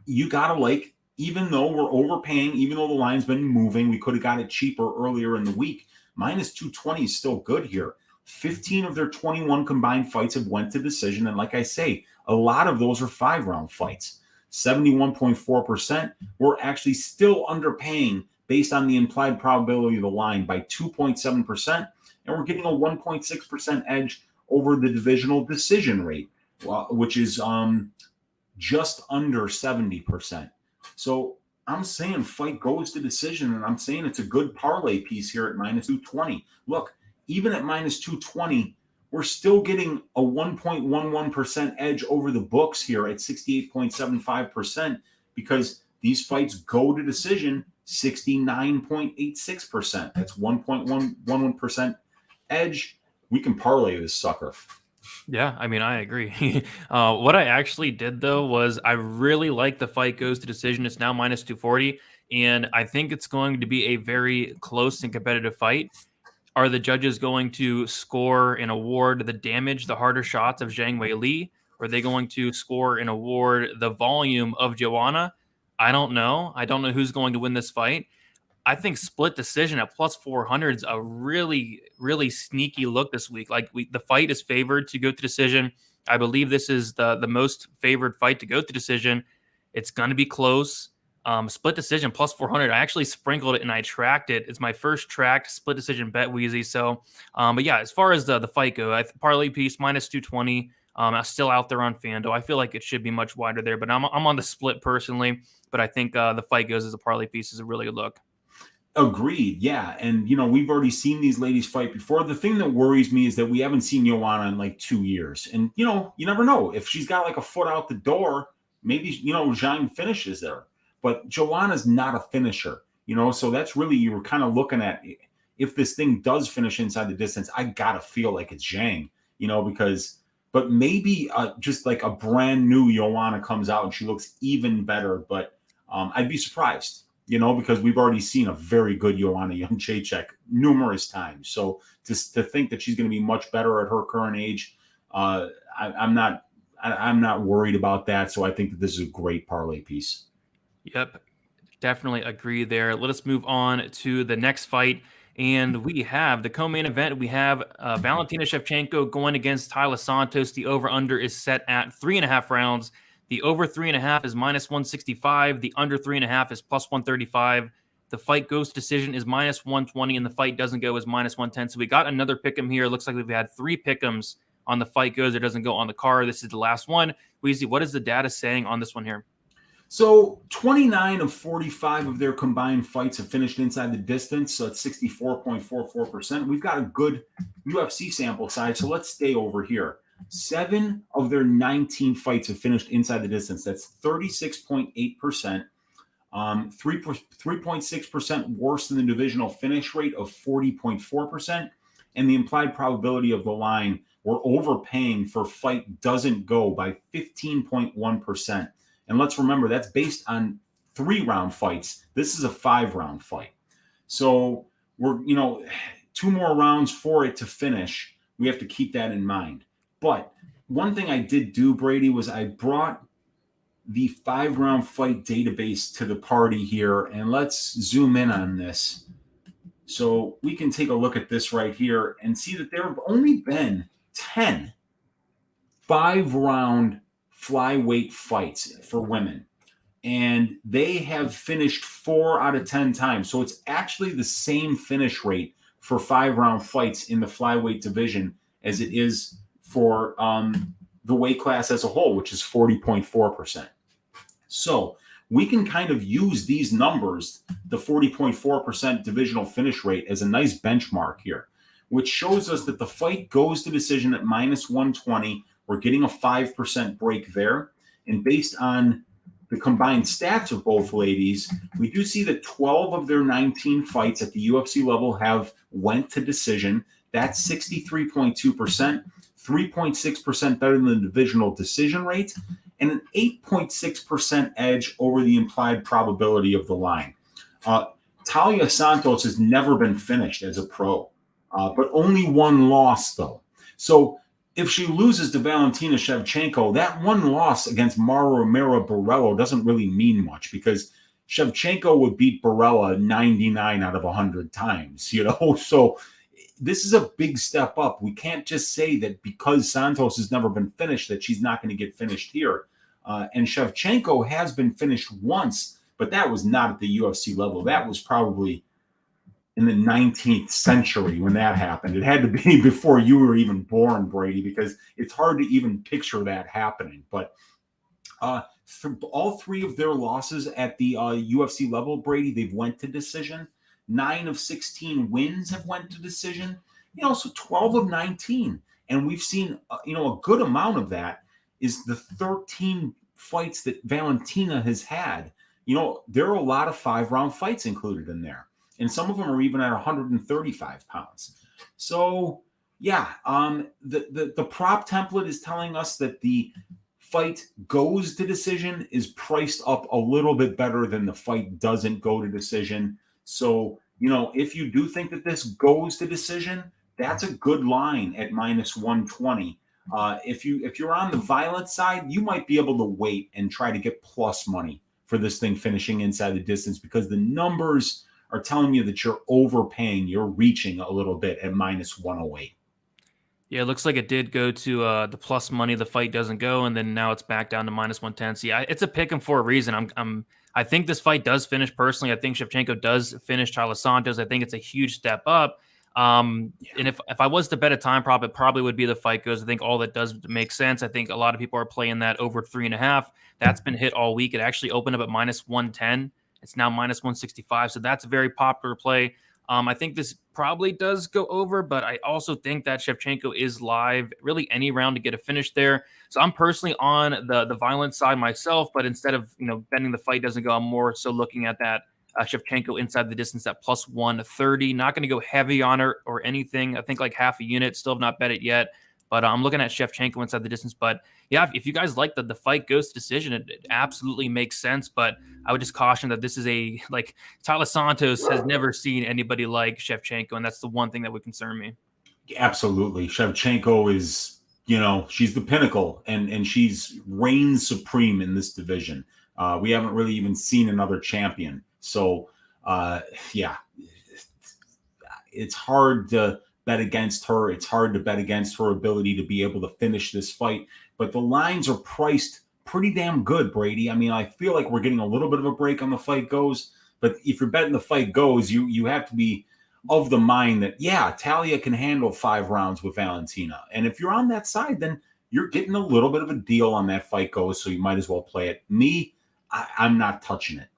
you gotta even though we're overpaying, even though the line's been moving, we could have got it cheaper earlier in the week. Minus 220 is still good here. 15 of their 21 combined fights have went to decision, and like I say, a lot of those are 5-round fights. 71.4%. We're actually still underpaying based on the implied probability of the line by 2.7%, and we're getting a 1.6% edge over the divisional decision rate, which is just under 70%. So I'm saying fight goes to decision, and I'm saying it's a good parlay piece here at minus 220. Look, even at minus 220, we're still getting a 1.11% edge over the books here at 68.75% because these fights go to decision 69.86%. That's 1.11% edge. We can parlay this sucker. Yeah, I mean, I agree. What I actually did, though, was I really like the fight goes to decision. It's now minus 240, and I think it's going to be a very close and competitive fight. Are the judges going to score and award the damage, the harder shots of Zhang Wei Lee? Or are they going to score and award the volume of Joanna? I don't know. I don't know who's going to win this fight. I think split decision at plus 400 is a really, really sneaky look this week. The fight is favored to go to decision. I believe this is the most favored fight to go to decision. It's going to be close. Split decision plus 400. I actually sprinkled it and I tracked it. It's my first tracked split decision bet, Weezy. So, but yeah, as far as the fight go, parlay piece minus 220. I'm still out there on FanDuel. I feel like it should be much wider there, but I'm on the split personally. But I think the fight goes as a parlay piece is a really good look. Agreed. Yeah. And, we've already seen these ladies fight before. The thing that worries me is that we haven't seen Joanna in like 2 years. And, you never know. If she's got like a foot out the door, maybe, Zhang finishes there. But Joanna's not a finisher, so that's really, you were kind of looking at if this thing does finish inside the distance, I got to feel like it's Zhang, but maybe just like a brand new Joanna comes out and she looks even better. But I'd be surprised. because we've already seen a very good Joanna Jedrzejczyk numerous times. So to think that she's going to be much better at her current age, I'm not worried about that. So I think that this is a great parlay piece. Yep, definitely agree there. Let us move on to the next fight. And we have the co-main event. We have Valentina Shevchenko going against Taila Santos. The over-under is set at 3.5 rounds. The over 3.5 is -165. The under 3.5 is +135. The fight goes to decision is -120, and the fight doesn't go is -110. So we got another pick'em here. It looks like we've had 3 pick'ems on the fight goes or doesn't go on the card. This is the last one. Weezy, what is the data saying on this one here? So 29 of 45 of their combined fights have finished inside the distance. So it's 64.44%. We've got a good UFC sample size. So let's stay over here. 7 of their 19 fights have finished inside the distance. That's 36.8%. 3.6% worse than the divisional finish rate of 40.4%. And the implied probability of the line, we're overpaying for fight doesn't go by 15.1%. And let's remember, that's based on 3-round fights. This is a 5-round fight. So we're, 2 more rounds for it to finish. We have to keep that in mind. But one thing I did do, Brady, was I brought the 5-round fight database to the party here. And let's zoom in on this. So we can take a look at this right here and see that there have only been 10 5-round flyweight fights for women, and they have finished 4 out of 10 times. So it's actually the same finish rate for 5-round fights in the flyweight division as it is for the weight class as a whole, which is 40.4%. So we can kind of use these numbers, the 40.4% divisional finish rate, as a nice benchmark here, which shows us that the fight goes to decision at -120. We're getting a 5% break there. And based on the combined stats of both ladies, we do see that 12 of their 19 fights at the UFC level have went to decision. That's 63.2%, 3.6% better than the divisional decision rate, and an 8.6% edge over the implied probability of the line. Taila Santos has never been finished as a pro, but only 1 loss, though. So if she loses to Valentina Shevchenko, that 1 loss against Mara Romero Borello doesn't really mean much, because Shevchenko would beat Borello 99 out of 100 times, So this is a big step up. We can't just say that because Santos has never been finished that she's not going to get finished here. And Shevchenko has been finished once, but that was not at the UFC level. That was probably in the 19th century when that happened. It had to be before you were even born, Brady, because it's hard to even picture that happening. But for all 3 of their losses at the UFC level, Brady, they've went to decision. 9 of 16 wins have went to decision. So 12 of 19. And we've seen, a good amount of that is the 13 fights that Valentina has had. There are a lot of 5-round fights included in there. And some of them are even at 135 pounds. So, yeah, the prop template is telling us that the fight goes to decision is priced up a little bit better than the fight doesn't go to decision. So, if you do think that this goes to decision, that's a good line at -120. If you're on the violent side, you might be able to wait and try to get plus money for this thing finishing inside the distance, because the numbers are telling you that you're overpaying. You're reaching a little bit at -108. Yeah, it looks like it did go to the plus money. The fight doesn't go, and then now it's back down to -110. So yeah, it's a pick 'em for a reason. I think this fight does finish personally. I think Shevchenko does finish Taila Santos. I think it's a huge step up. And if I was to bet a time prop, it probably would be the fight goes. I think all that does make sense. I think a lot of people are playing that over 3.5. That's been hit all week. It actually opened up at -110. It's now -165. So that's a very popular play. I think this probably does go over, but I also think that Shevchenko is live really any round to get a finish there. So I'm personally on the violent side myself, but instead of betting the fight doesn't go, I'm more so looking at that Shevchenko inside the distance at +130. Not going to go heavy on her or anything. I think like half a unit. Still have not bet it yet. But I'm looking at Shevchenko inside the distance. But yeah, if you guys like the fight goes to decision, it absolutely makes sense. But I would just caution that this is like Taila Santos has never seen anybody like Shevchenko, and that's the one thing that would concern me. Absolutely. Shevchenko is, she's the pinnacle, and she's reigns supreme in this division. We haven't really even seen another champion. So, yeah, it's hard to bet against her. It's hard to bet against her ability to be able to finish this fight. But the lines are priced pretty damn good, Brady. I mean, I feel like we're getting a little bit of a break on the fight goes. But if you're betting the fight goes, you have to be of the mind that, yeah, Taila can handle 5 rounds with Valentina. And if you're on that side, then you're getting a little bit of a deal on that fight goes, so you might as well play it. Me, I'm not touching it.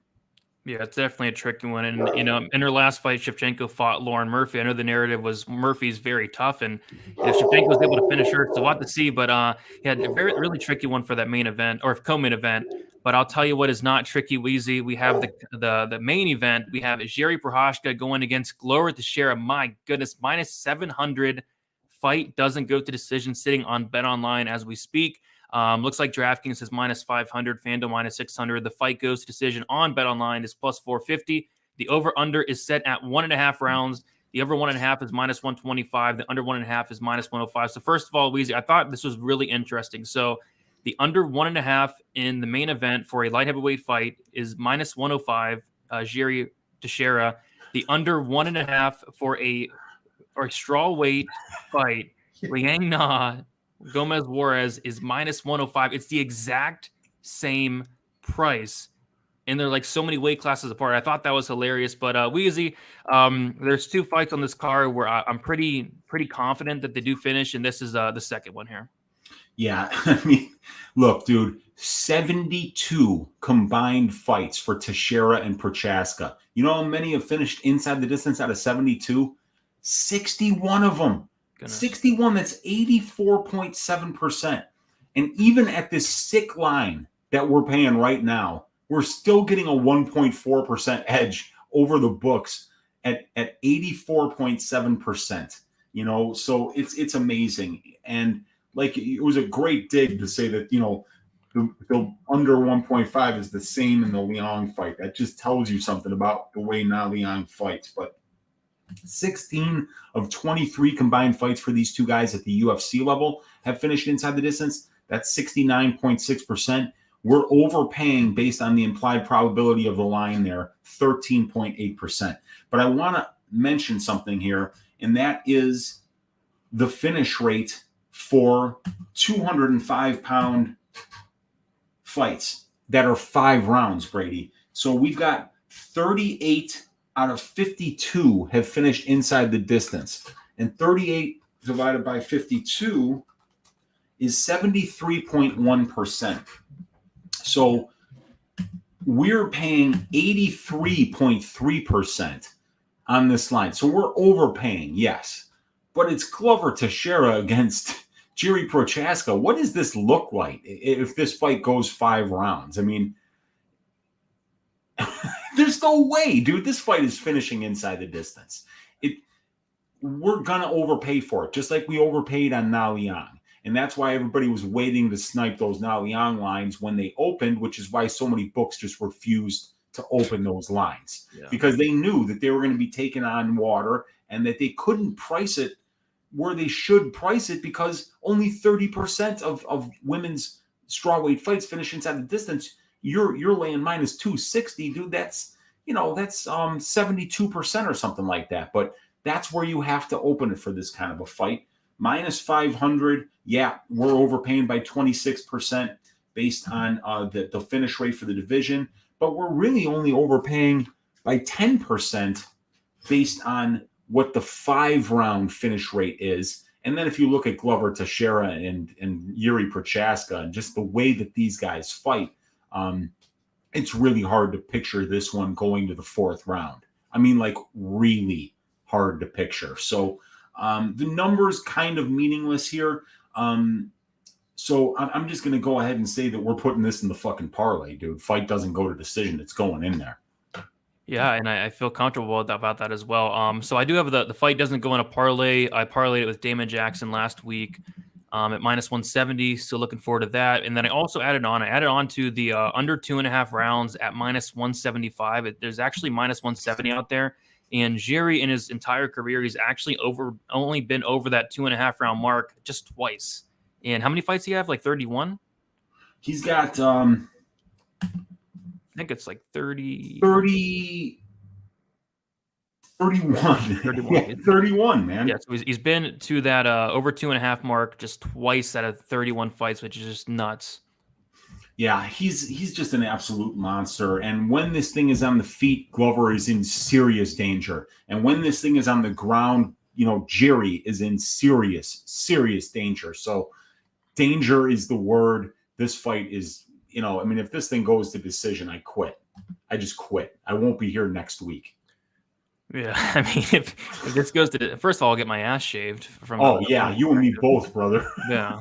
Yeah, it's definitely a tricky one. And, in her last fight, Shevchenko fought Lauren Murphy. I know the narrative was Murphy's very tough, and Shevchenko was able to finish her. So we'll have to see. But yeah, a really tricky one for that main event or co-main event. But I'll tell you what is not tricky, Weezy. We have the main event. We have Jiri Prochazka going against Glover Teixeira. My goodness, minus 700. Fight doesn't go to decision, sitting on BetOnline as we speak. Looks like DraftKings is minus 500, FanDuel minus 600. The fight goes to decision on BetOnline is plus 450. The over-under is set at 1.5 rounds. The over 1.5 is minus 125. The under 1.5 is minus 105. So first of all, Weezy, I thought this was really interesting. So the under 1.5 in the main event for a light heavyweight fight is minus 105, Jiri Teixeira. The under 1.5 for a strawweight fight, Liang Na Gomez Juarez is minus 105. It's the exact same price. And they're like so many weight classes apart. I thought that was hilarious. But Weezy, there's 2 fights on this card where I'm pretty confident that they do finish. And this is the second one here. Yeah. I mean, look, dude, 72 combined fights for Teixeira and Prochazka. You know how many have finished inside the distance out of 72? 61 of them. 61, that's 84.7%. And even at this sick line that we're paying right now, we're still getting a 1.4% edge over the books at 84.7%. So it's amazing. And like, it was a great dig to say that, the under 1.5 is the same in the Liang fight. That just tells you something about the way Na Liang fights. But 16 of 23 combined fights for these two guys at the UFC level have finished inside the distance. That's 69.6%. We're overpaying based on the implied probability of the line there, 13.8%. But I want to mention something here, and that is the finish rate for 205-pound fights that are 5 rounds, Brady. So we've got 38 out of 52 have finished inside the distance. And 38 divided by 52 is 73.1%. So we're paying 83.3% on this line. So we're overpaying, yes. But it's Glover Teixeira against Jiri Prochazka. What does this look like if this fight goes 5 rounds? I mean, there's no way, dude. This fight is finishing inside the distance. We're going to overpay for it, just like we overpaid on Na Liang. And that's why everybody was waiting to snipe those Na Liang lines when they opened, which is why so many books just refused to open those lines. Yeah. Because they knew that they were going to be taking on water and that they couldn't price it where they should price it, because only 30% of women's strawweight fights finish inside the distance. You're laying minus 260, dude. That's 72% or something like that. But that's where you have to open it for this kind of a fight. Minus 500, yeah, we're overpaying by 26% based on the finish rate for the division, but we're really only overpaying by 10% based on what the 5-round finish rate is. And then if you look at Glover Teixeira and Jiri Prochazka and just the way that these guys fight, it's really hard to picture this one going to the 4th round. I mean, like, really hard to picture. So the number's kind of meaningless here. So I'm just going to go ahead and say that we're putting this in the fucking parlay, dude. Fight doesn't go to decision. It's going in there. Yeah, and I feel comfortable about that as well. So I do have the fight doesn't go in a parlay. I parlayed it with Damon Jackson last week. at -170. Still looking forward to that. And then I also added on to the under 2.5 rounds at -175. There's actually -170 out there. And Jiri, in his entire career, he's actually only been over that 2.5 round mark just twice. And how many fights do you have? Like 31? He's got I think it's like 30. 31. 31. Yeah, 31, man. Yeah, so he's been to that over 2.5 mark just twice out of 31 fights, which is just nuts. Yeah, he's just an absolute monster. And when this thing is on the feet, Glover is in serious danger. And when this thing is on the ground, Jiri is in serious danger. So danger is the word. This fight is, if this thing goes to decision, I quit. I just quit. I won't be here next week. Yeah, I mean, if this goes to first of all, I'll get my ass shaved from. Oh yeah, you and me both, brother. Yeah.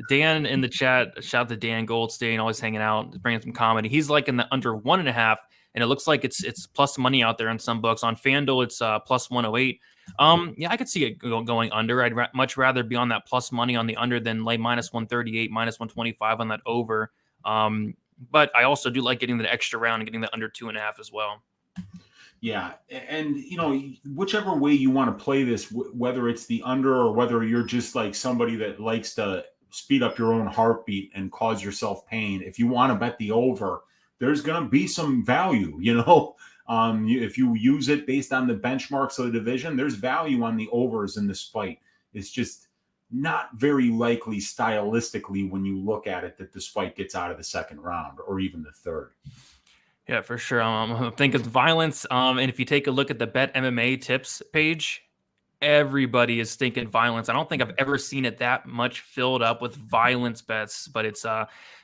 Dan in the chat, shout out to Dan Goldstein, always hanging out, bringing some comedy. He's like in the under 1.5, and it looks like it's plus money out there in some books. On FanDuel, it's plus 108. Yeah, I could see it going under. I'd much rather be on that plus money on the under than lay -138, -125 on that over. But I also do like getting the extra round and getting the under 2.5 as well. Yeah, and whichever way you want to play this, whether it's the under or whether you're just like somebody that likes to speed up your own heartbeat and cause yourself pain, if you want to bet the over, there's going to be some value. If you use it based on the benchmarks of the division, there's value on the overs in this fight. It's just not very likely stylistically when you look at it that this fight gets out of the second round or even the third. Yeah, for sure. I think it's violence. And if you take a look at the Bet MMA tips page, everybody is thinking violence. I don't think I've ever seen it that much filled up with violence bets, but it's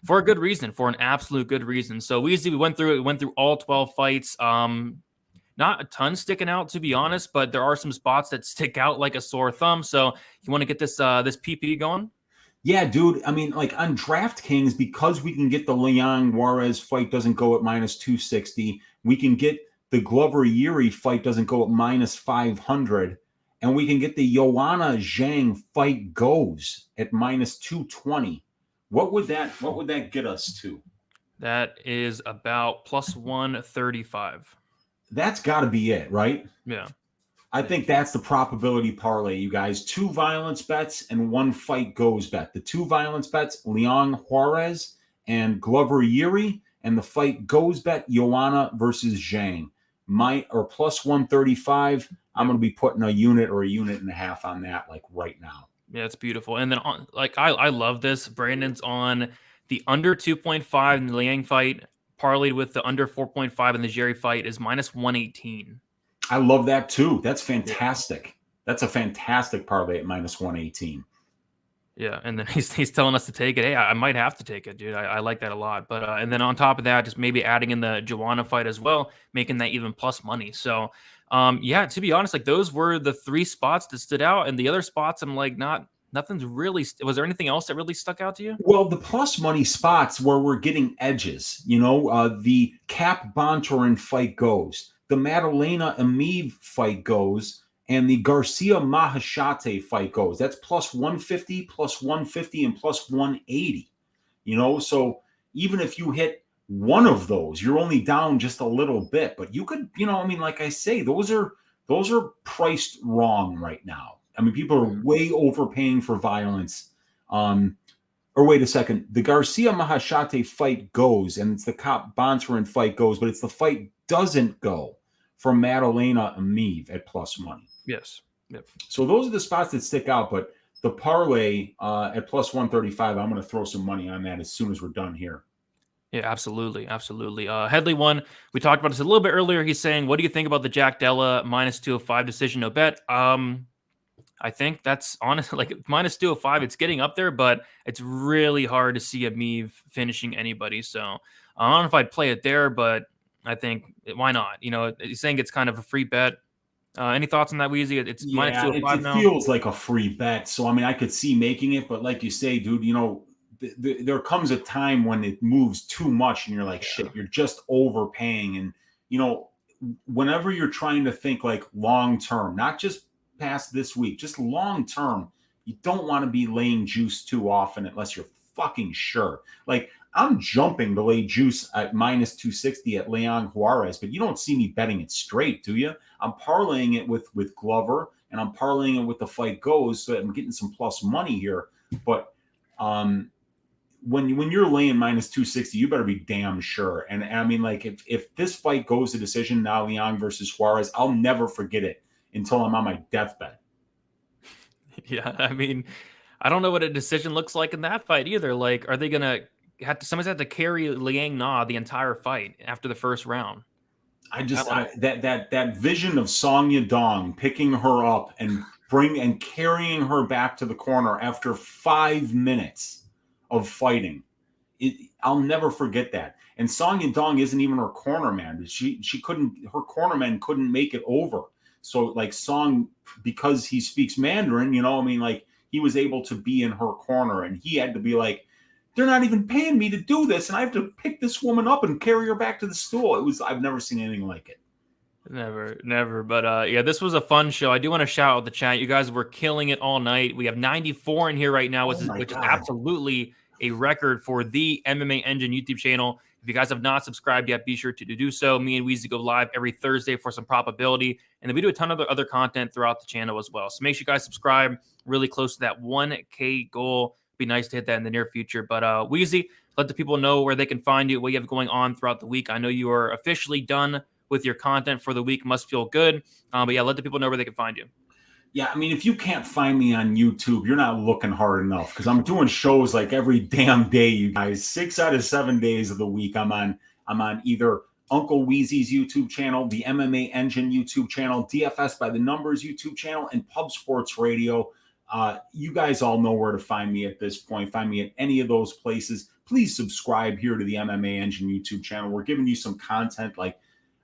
for a good reason, for an absolute good reason. So Weezy, we went through all 12 fights. Not a ton sticking out, to be honest, but there are some spots that stick out like a sore thumb. So you want to get this PP going? Yeah, dude. I mean, like on DraftKings, because we can get the Leon Juarez fight doesn't go at -260. We can get the Glover Jiri fight doesn't go at -500. And we can get the Joanna Zhang fight goes at -220. What would that get us to? That is about plus 135. That's got to be it, right? Yeah. I think that's the probability parlay, you guys. 2 violence bets and 1 fight goes bet. The 2 violence bets, Leon Juarez and Glover Jiri, and the fight goes bet, Joanna versus Zhang. Plus 135. I'm going to be putting a unit or a unit and a half on that, like right now. Yeah, it's beautiful. And then I love this. Brandon's on the under 2.5 in the Liang fight, parlayed with the under 4.5 in the Jiri fight is -118. I love that too. That's fantastic. That's a fantastic parlay at -118. Yeah, and then he's telling us to take it. Hey, I might have to take it, dude. I like that a lot. But and then on top of that, just maybe adding in the Joanna fight as well, making that even plus money. So, yeah, to be honest, like those were the 3 spots that stood out, and the other spots, I'm like, nothing's really. Was there anything else that really stuck out to you? Well, the plus money spots where we're getting edges. The Kape Bontorin fight goes. The Maddalena Emeev fight goes, and the Garcia Maheshate fight goes. That's plus 150, plus 150, and plus 180. So even if you hit one of those, you're only down just a little bit. But you could, like I say, those are priced wrong right now. I mean, people are way overpaying for violence. Or wait a second, the Garcia Maheshate fight goes, and it's the Kape Bontorin fight goes, but it's the fight doesn't go from Maddalena Emeev at plus money. Yes. Yep. So those are the spots that stick out, but the parlay at plus 135, I'm going to throw some money on that as soon as we're done here. Yeah, absolutely. Absolutely. Headley one, we talked about this a little bit earlier. He's saying, what do you think about the Jack Della -205 decision no bet? I think that's honestly like -205. It's getting up there, but it's really hard to see Emeev finishing anybody. So I don't know if I'd play it there, but I think why not? He's saying it's kind of a free bet. Any thoughts on that, Weezy? It's -205 now. It feels like a free bet. So, I mean, I could see making it, but like you say, dude, there comes a time when it moves too much and you're like, shit, you're just overpaying. And, whenever you're trying to think like long term, not just past this week, just long term, You don't want to be laying juice too often unless you're fucking sure. Like, I'm jumping to lay juice at minus 260 at Leon Juarez, but you don't see me betting it straight, do you? I'm parlaying it with Glover, and I'm parlaying it with the fight goes, so I'm getting some plus money here. But when you're laying minus 260, you better be damn sure. And I mean, like, if this fight goes to decision now, Leon versus Juarez, I'll never forget it until I'm on my deathbed. Yeah, I mean, I don't know what a decision looks like in that fight either. Like, are they gonna somebody's have to carry Liang Na the entire fight after the first round? That vision of Song Yadong picking her up and carrying her back to the corner after 5 minutes of fighting. I'll never forget that. And Song Yadong isn't even her corner man. Her cornerman couldn't make it over. So like Song, because he speaks Mandarin, I mean, like, he was able to be in her corner, and he had to be like, they're not even paying me to do this, and I have to pick this woman up and carry her back to the stool. I've never seen anything like it. Never. But yeah, this was a fun show. I do want to shout out the chat. You guys were killing it all night. We have 94 in here right now, which is absolutely a record for the MMA Engine YouTube channel. If you guys have not subscribed yet, be sure to do so. Me and Weezy go live every Thursday for some probability, and then we do a ton of other content throughout the channel as well. So make sure you guys subscribe. Really close to that 1K goal. Be nice to hit that in the near future. But Weezy, let the people know where they can find you, what you have going on throughout the week. I know you are officially done with your content for the week. Must feel good. But yeah, let the people know where they can find you. Yeah, I mean, if you can't find me on YouTube, you're not looking hard enough, because I'm doing shows like every damn day, you guys. 6 out of 7 days of the week, I'm on either Uncle Weezy's YouTube channel, the MMA Engine YouTube channel, DFS by the Numbers YouTube channel, and Pub Sports Radio. You guys all know where to find me at this point. Find me at any of those places. Please subscribe here to the MMA Engine YouTube channel. We're giving you some content like,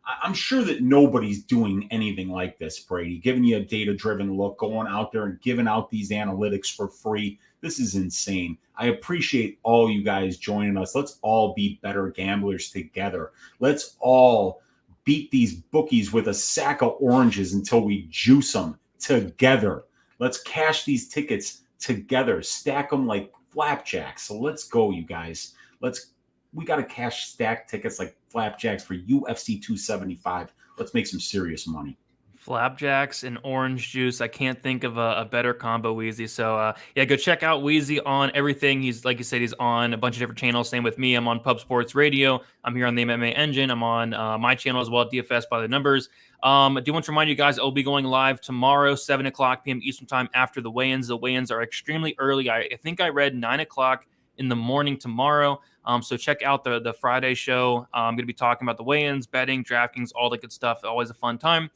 I'm sure that nobody's doing anything like this, Brady, giving you a data-driven look, going out there and giving out these analytics for free. This is insane. I appreciate all you guys joining us. Let's all be better gamblers together. Let's all beat these bookies with a sack of oranges until we juice them together. Let's cash these tickets together, stack them like flapjacks. So let's go, you guys. We got to cash stack tickets like flapjacks for UFC 275. Let's make some serious money. Flapjacks and orange juice. I can't think of a better combo, Weezy. So yeah, go check out Weezy on everything. He's, like you said, he's on a bunch of different channels. Same with me. I'm on Pub Sports Radio. I'm here on the MMA Engine. I'm on my channel as well, DFS by the Numbers. I do want to remind you guys, I'll be going live tomorrow, 7 o'clock p.m. Eastern time after the weigh-ins. The weigh-ins are extremely early. I think I read 9 o'clock in the morning tomorrow. So check out the Friday show. I'm going to be talking about the weigh-ins, betting, DraftKings, all the good stuff. Always a fun time.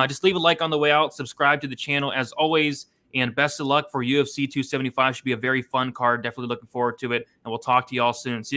Just leave a like on the way out. Subscribe to the channel as always. And best of luck for UFC 275. Should be a very fun card. Definitely looking forward to it. And we'll talk to you all soon. See you.